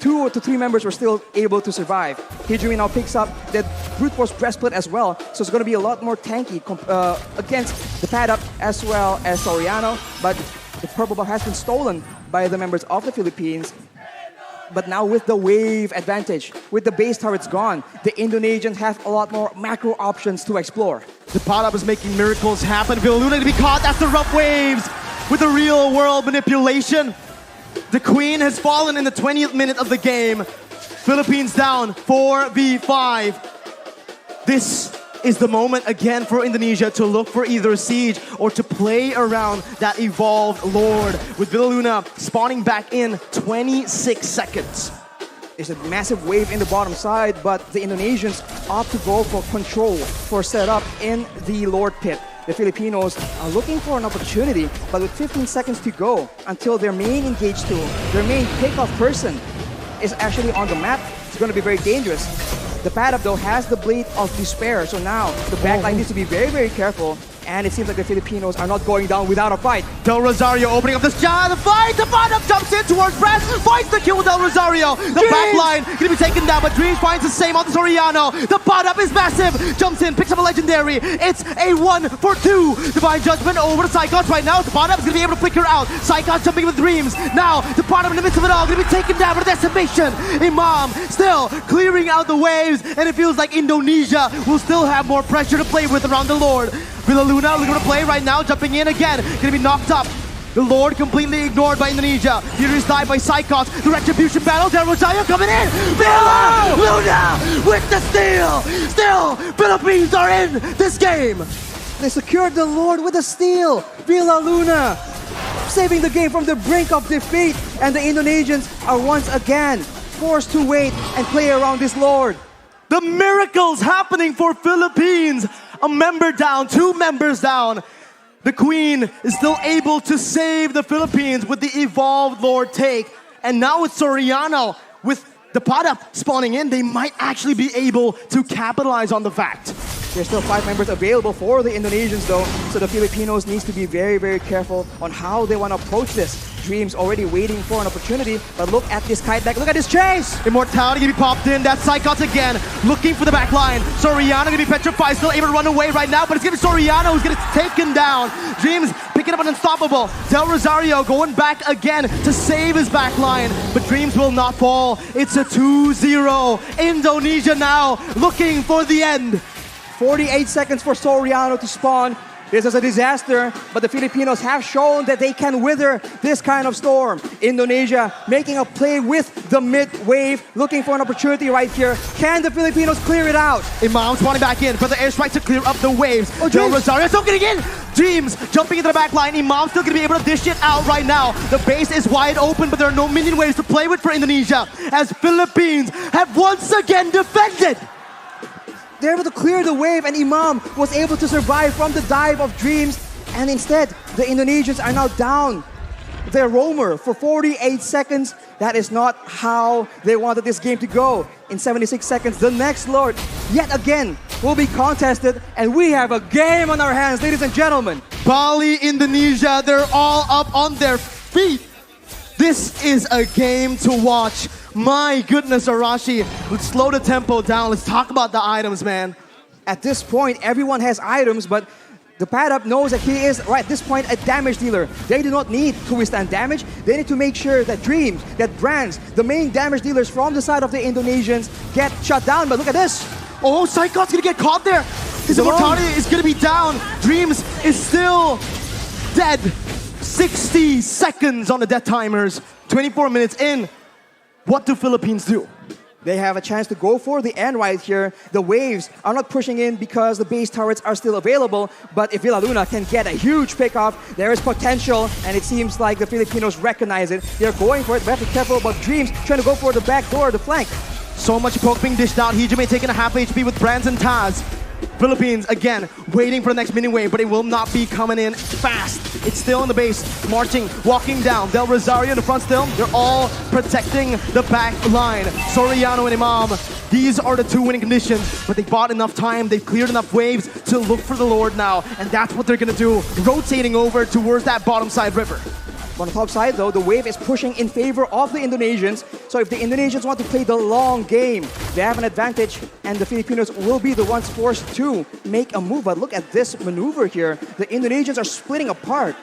2 to 3 members were still able to survive. Hijumi now picks up that brute force breastplate as well, so it's going to be a lot more tanky against the pad up as well as Soriano, but the purple buff has been stolen by the members of the Philippines. But now with the wave advantage, with the base turrets gone, the Indonesians have a lot more macro options to explore. The pot up is making miracles happen. Villa Luna to be caught after rough waves with the real world manipulation. The Queen has fallen in the 20th minute of the game. Philippines down 4v5. This is the moment again for Indonesia to look for either a siege or to play around that evolved Lord, with Villa Luna spawning back in 26 seconds. There's a massive wave in the bottom side, but the Indonesians opt to go for control, for setup in the Lord pit. The Filipinos are looking for an opportunity, but with 15 seconds to go until their main engage tool, their main pickoff person is actually on the map, it's going to be very dangerous. The pad up though has the Blade of Despair, so now the backline needs to be very careful. And it seems like the Filipinos are not going down without a fight. Del Rosario opening up this the fight. The bottom jumps in towards Brad, finds the kill with Del Rosario. The back line gonna be taken down, but Dreams finds the same on the Soriano. The bottom is massive. Jumps in, picks up a legendary. It's a 1-for-2. Divine Judgment over to Cyclops right now. The bottom is gonna be able to flicker out. Cyclops jumping with Dreams. Now the bottom in the midst of it all gonna be taken down for the decimation. Imam still clearing out the waves, and it feels like Indonesia will still have more pressure to play with around the Lord. Villa Luna looking to play right now, jumping in again, gonna be knocked up. The Lord completely ignored by Indonesia. Furious dive by Cyclops. The retribution battle. Del Rosario coming in. Villa Luna with the steal. Still, Philippines are in this game. They secured the Lord with a steal. Villa Luna saving the game from the brink of defeat, and the Indonesians are once again forced to wait and play around this Lord. The miracles happening for Philippines. A member down, 2 members down. The Queen is still able to save the Philippines with the evolved Lord take. And now with Soriano, with the pot up spawning in, they might actually be able to capitalize on the fact. There's still 5 members available for the Indonesians though, so the Filipinos needs to be very careful on how they want to approach this. Dreams already waiting for an opportunity, but look at this kite back, look at this chase! Immortality gonna be popped in, that's Cyclops again, looking for the back line. Soriano gonna be petrified, still able to run away right now, but it's gonna be Soriano who's gonna get taken down. Dreams picking up an unstoppable. Del Rosario going back again to save his back line, but Dreams will not fall. It's a 2-0. Indonesia now looking for the end. 48 seconds for Soriano to spawn. This is a disaster, but the Filipinos have shown that they can weather this kind of storm. Indonesia making a play with the mid wave, looking for an opportunity right here. Can the Filipinos clear it out? Imam spawning back in for the airstrike to clear up the waves. Oh, Del Dreams. Rosario still getting in. Dreams jumping into the back line. Imam still going to be able to dish it out right now. The base is wide open, but there are no minion waves to play with for Indonesia, as Philippines have once again defended. They're able to clear the wave, and Imam was able to survive from the dive of Dreams. And instead, the Indonesians are now down their roamer for 48 seconds. That is not how they wanted this game to go. In 76 seconds, the next Lord, yet again, will be contested, and we have a game on our hands, ladies and gentlemen. Bali, Indonesia, they're all up on their feet. This is a game to watch. My goodness, Arashi, let's slow the tempo down. Let's talk about the items, man. At this point, everyone has items, but the pad-up knows that he is, right at this point, a damage dealer. They do not need to withstand damage. They need to make sure that Dreams, that Brands, the main damage dealers from the side of the Indonesians, get shut down. But look at this. Oh, Psychot's gonna get caught there. His alone. immortality is gonna be down. Dreams is still dead. 60 seconds on the death timers. 24 minutes in. What do Philippines do? They have a chance to go for the end right here. The waves are not pushing in because the base turrets are still available. But if Villa Luna can get a huge pickoff, there is potential. And it seems like the Filipinos recognize it. They're going for it. But have to be careful about Dreams trying to go for the back door, the flank. So much poke being dished out. Hijime taking a half HP with Brands and Taz. Philippines, again, waiting for the next mini wave, but it will not be coming in fast. It's still in the base, marching, walking down. Del Rosario in the front still. They're all protecting the back line. Soriano and Imam, these are the two winning conditions, but they bought enough time. They've cleared enough waves to look for the Lord now, and that's what they're going to do, rotating over towards that bottom side river. On the top side, though, the wave is pushing in favor of the Indonesians. So if the Indonesians want to play the long game, they have an advantage, and the Filipinos will be the ones forced to make a move. But look at this maneuver here. The Indonesians are splitting apart.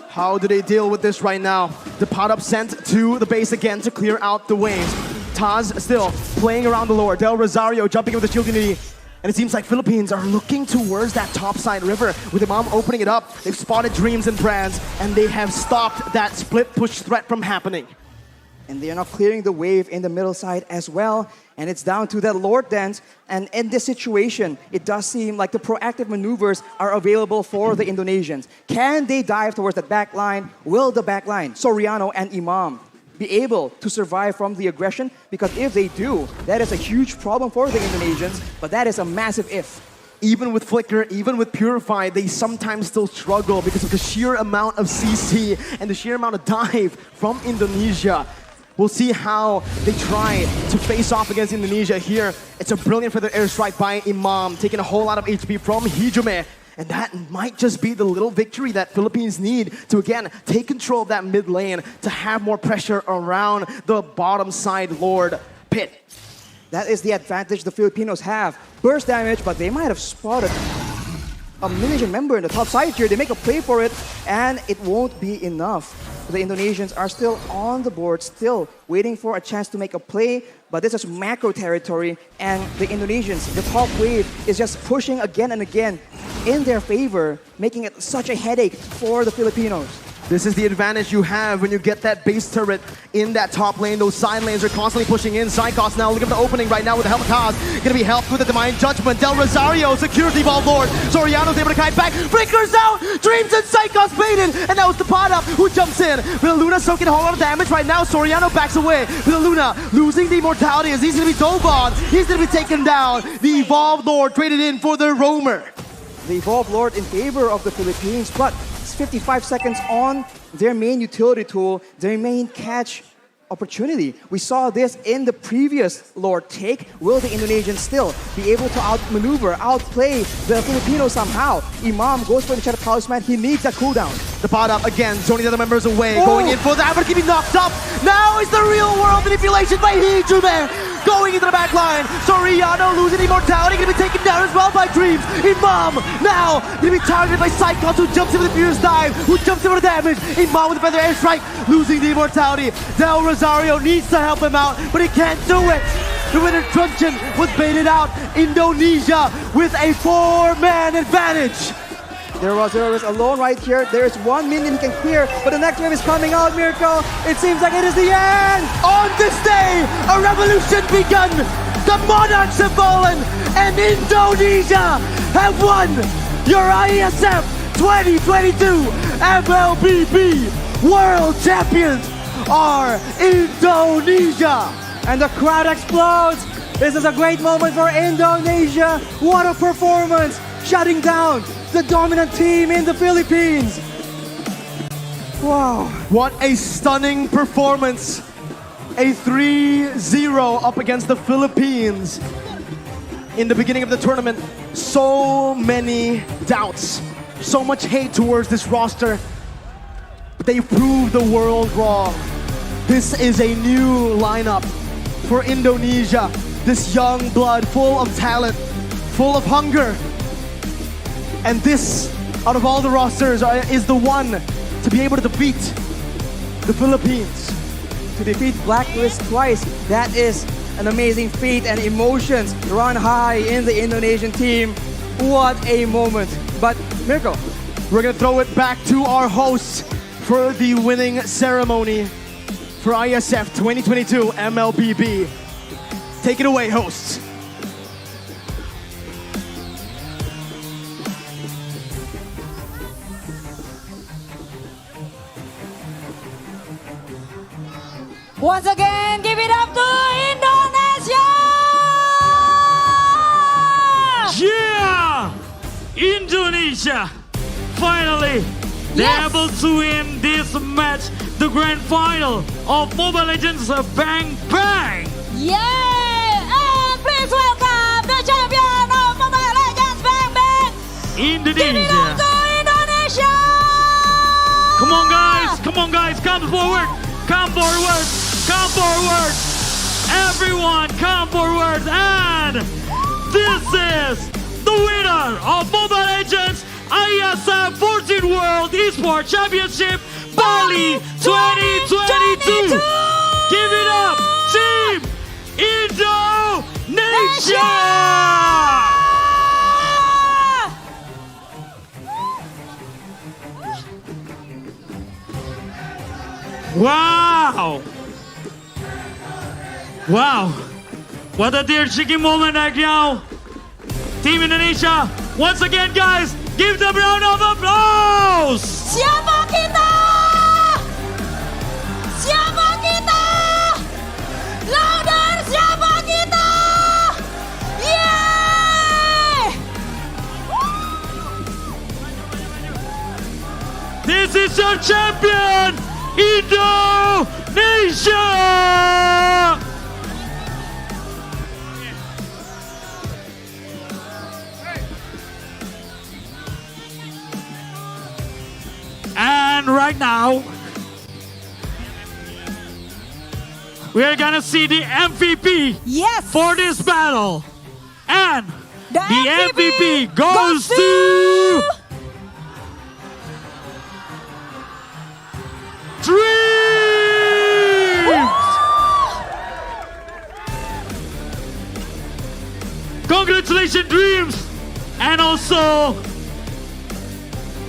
How do they deal with this right now? The pot up sent to the base again to clear out the waves. Taz still playing around the Lord. Del Rosario jumping with the shield unity. And it seems like Philippines are looking towards that topside river with Imam opening it up. They've spotted Dreams and Brands, and they have stopped that split push threat from happening. And they are now clearing the wave in the middle side as well. And it's down to that Lord dance. And in this situation, it does seem like the proactive maneuvers are available for the Indonesians. Can they dive towards that back line? Will the back line, Soriano and Imam, be able to survive from the aggression? Because if they do, that is a huge problem for the Indonesians, but that is a massive if. Even with Flicker, even with Purify, they sometimes still struggle because of the sheer amount of CC and the sheer amount of dive from Indonesia. We'll see how they try to face off against Indonesia here. It's a brilliant for the airstrike by Imam, taking a whole lot of HP from Hijime. And that might just be the little victory that Philippines need to, again, take control of that mid lane to have more pressure around the bottom side Lord pit. That is the advantage the Filipinos have. Burst damage, but they might have spotted a Indonesian member in the top side here. They make a play for it, and it won't be enough. The Indonesians are still on the board, still waiting for a chance to make a play, but this is macro territory, and the Indonesians, the top wave, is just pushing again and again in their favor, making it such a headache for the Filipinos. This is the advantage you have when you get that base turret in that top lane. Those side lanes are constantly pushing in. Psychos now looking for the opening right now with the help of Taz. Gonna be helped with the Divine Judgment. Del Rosario secures the ball Lord. Soriano's able to kite back. Flickers out! Dreams and Psychos baited! And that was the pot up who jumps in. Villa Luna soaking a whole lot of damage right now. Soriano backs away. Villa Luna losing the immortality as he's gonna be dove on. He's gonna be taken down. The Evolved Lord traded in for the Roamer. The Evolved Lord in favor of the Philippines, but it's 55 seconds on their main utility tool, their main catch opportunity. We saw this in the previous Lord take. Will the Indonesians still be able to outmaneuver, outplay the Filipinos somehow? Imam goes for the Shadow Talisman. He needs a cooldown. The pot up again, zoning the other members away, going in for that, but keeping knocked up. Now is the real world manipulation by Hijime. Going into the back line. Soriano losing immortality, gonna be taken down as well by Dreams. Imam now gonna be targeted by Psychos, who jumps in with the fierce dive, who jumps in with the damage. Imam with the feather airstrike, losing the immortality. Del Rosario needs to help him out, but he can't do it. The winner Truncheon was baited out. Indonesia with a 4-man advantage. There was alone right here. There's 1 million he can clear, but the next wave is coming out, Mirko. It seems like it is the end. On this day, a revolution begun. The monarchs have fallen, and Indonesia have won your IESF 2022 MLBB World Champions are Indonesia. And the crowd explodes. This is a great moment for Indonesia. What a performance, shutting down the dominant team in the Philippines. Wow. What a stunning performance. A 3-0 up against the Philippines. In the beginning of the tournament, so many doubts, so much hate towards this roster. But they proved the world wrong. This is a new lineup for Indonesia. This young blood, full of talent, full of hunger. And this, out of all the rosters, is the one to be able to defeat the Philippines. To defeat Blacklist twice, that is an amazing feat, and emotions run high in the Indonesian team. What a moment. But Mirko, we're gonna throw it back to our hosts for the winning ceremony for IESF 2022 MLBB. Take it away, hosts. Once again, give it up to Indonesia! Yeah! Indonesia finally they're Yes! able to win this match, the grand final of Mobile Legends Bang Bang! Yay! And please welcome the champion of Mobile Legends Bang Bang! Give it up Indonesia! to Indonesia! Come on guys, come forward! Come forward! Come forward! Everyone come forward! And this is the winner of Mobile Legends IESF 14 World Esports Championship Bali 2022! Give it up, Team Indonesia! Wow! Wow! What a tear-shaking moment right now! Team Indonesia, once again guys, give them a round of applause! Siapa kita? Siapa kita? Louder, siapa kita? Yeay! This is your champion, Indonesia! And right now, we are gonna see the MVP Yes! for this battle. And The MVP goes to Dreams! Congratulations, Dreams! And also,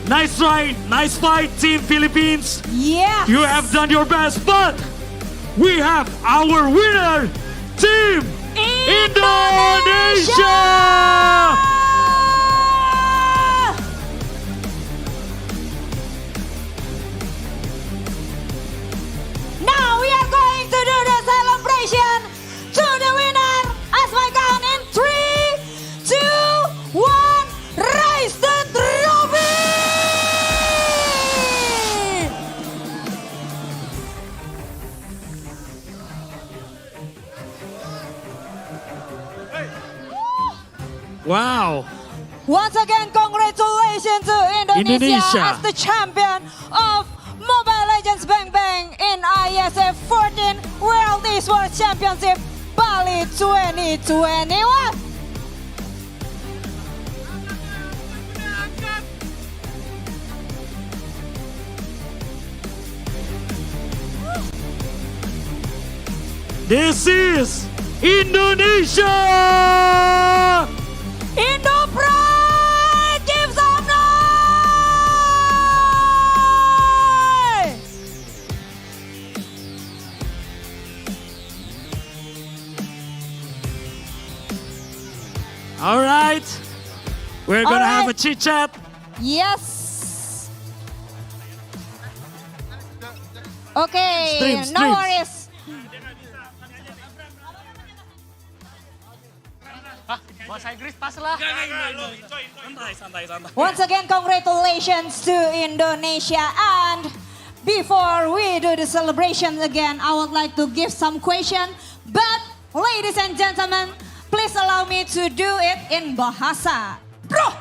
nice try, nice fight, Team Philippines. Yes! You have done your best, but we have our winner, Team Indonesia! Now we are going to do the celebration to the winner as my count in 3, 2, 1, raise the trophy! Wow! Once again, congratulations to Indonesia as the champion of Mobile Legends Bang Bang in IESF 14 World Esports Championship Bali 2021. This is Indonesia! Indo Pride, give some noise! All right. We're gonna All have right. a chit chat. Yes. Okay, Streams, no streams. worries. Bahasa Inggris pas lah. Once again, congratulations to Indonesia. And before we do the celebration again, I would like to give some question. But ladies and gentlemen, please allow me to do it in bahasa. Bro,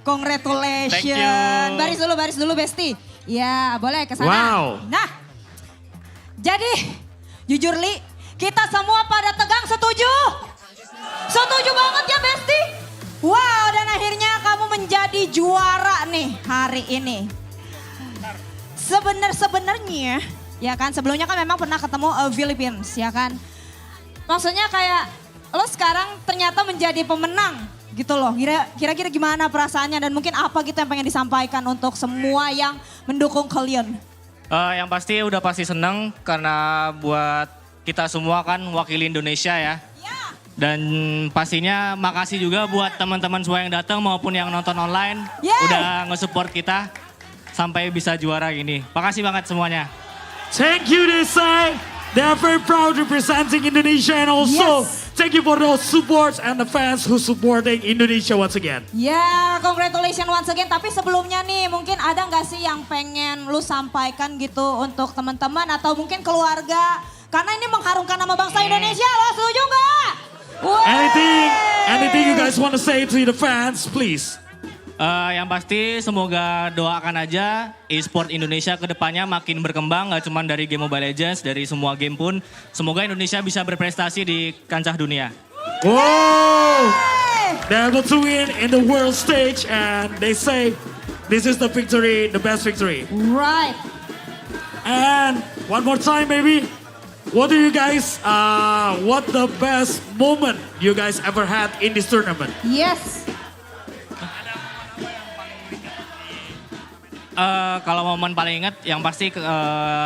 congratulations. Thank you. Baris dulu, Besti. Ya, boleh ke sana. Wow. Nah, jadi jujur Li, kita semua pada tegang setuju? Setuju banget ya Besti? Wow, dan akhirnya kamu menjadi juara nih hari ini. Sebenarnya, ya kan sebelumnya kan memang pernah ketemu Philippines, ya kan. Maksudnya kayak lo sekarang ternyata menjadi pemenang gitu loh. Kira-kira gimana perasaannya dan mungkin apa gitu yang pengen disampaikan untuk semua yang mendukung kalian? Yang pasti udah pasti seneng karena buat kita semua kan wakili Indonesia ya. Dan pastinya makasih juga buat teman-teman semua yang datang maupun yang nonton online. Udah nge-support kita sampai bisa juara gini. Makasih banget semuanya. Thank you, they say. They are very proud representing Indonesia and also thank you for those supports and the fans who supporting Indonesia once again. Ya, congratulations once again. Tapi sebelumnya nih, mungkin ada nggak sih yang pengen lu sampaikan gitu untuk teman-teman atau mungkin keluarga? Karena ini mengharumkan nama bangsa Indonesia, lo setuju nggak? Anything you guys want to say to the fans, please? Yang pasti semoga doakan aja Esports Indonesia ke depannya makin berkembang. Gak cuma dari game Mobile Legends, dari semua game pun. Semoga Indonesia bisa berprestasi di kancah dunia. Wow! They're able to win in the world stage and they say this is the victory, the best victory. Right. And one more time maybe. What do you guys, what the best moment you guys ever had in this tournament? Yes. Kalau momen paling ingat yang pasti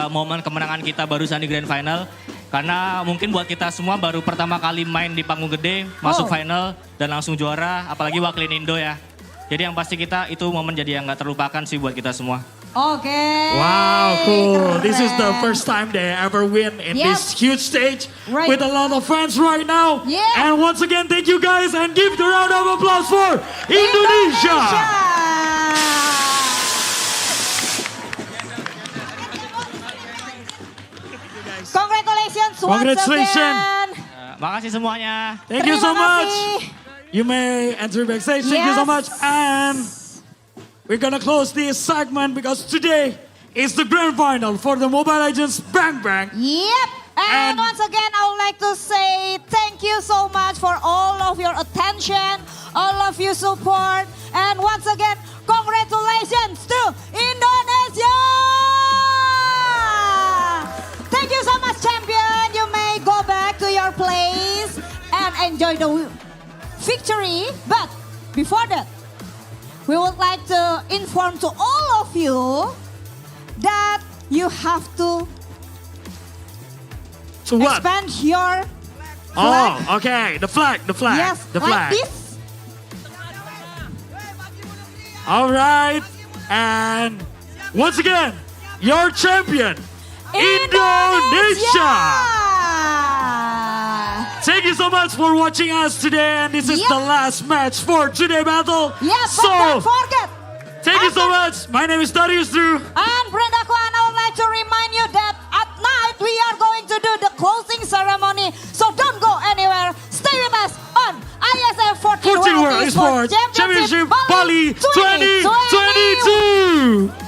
momen kemenangan kita barusan di Grand Final. Karena mungkin buat kita semua baru pertama kali main di panggung gede, masuk final dan langsung juara. Apalagi wakilin Indo ya. Jadi yang pasti kita itu momen jadi yang gak terlupakan sih buat kita semua. Oke. Wow, cool. Keren. This is the first time they ever win in this huge stage Right. with a lot of fans right now. Yeah. And once again, thank you guys and give the round of applause for Indonesia. Congratulations once Congratulations. again. Makasih semuanya. Thank you so Terima much. kasih. You may enter backstage. Thank you so Yes. much. And we're gonna close this segment because today is the grand final for the Mobile Legends Bang Bang. Yep. And once again, I would like to say thank you so much for all of your attention, all of your support. And once again, congratulations to Indonesia! Thank you so much, champion. You may go back to your place and enjoy the victory. But before that, we would like to inform to all of you that you have to what? expand your flag. Oh, okay. The flag. Yes, the like flag. this. All right. And once again, your champion, Indonesia. Thank you so much for watching us today. And this is Yep. the last match for today battle. Yes, but don't forget. Thank you so much. My name is Darius Drew. And Brenda Kwan, I would like to remind you that at night we are going to do the closing ceremony. So don't go anywhere. Stay with us on IESF 14 14 World World Esports Esports Championship Bali 2022. 2022.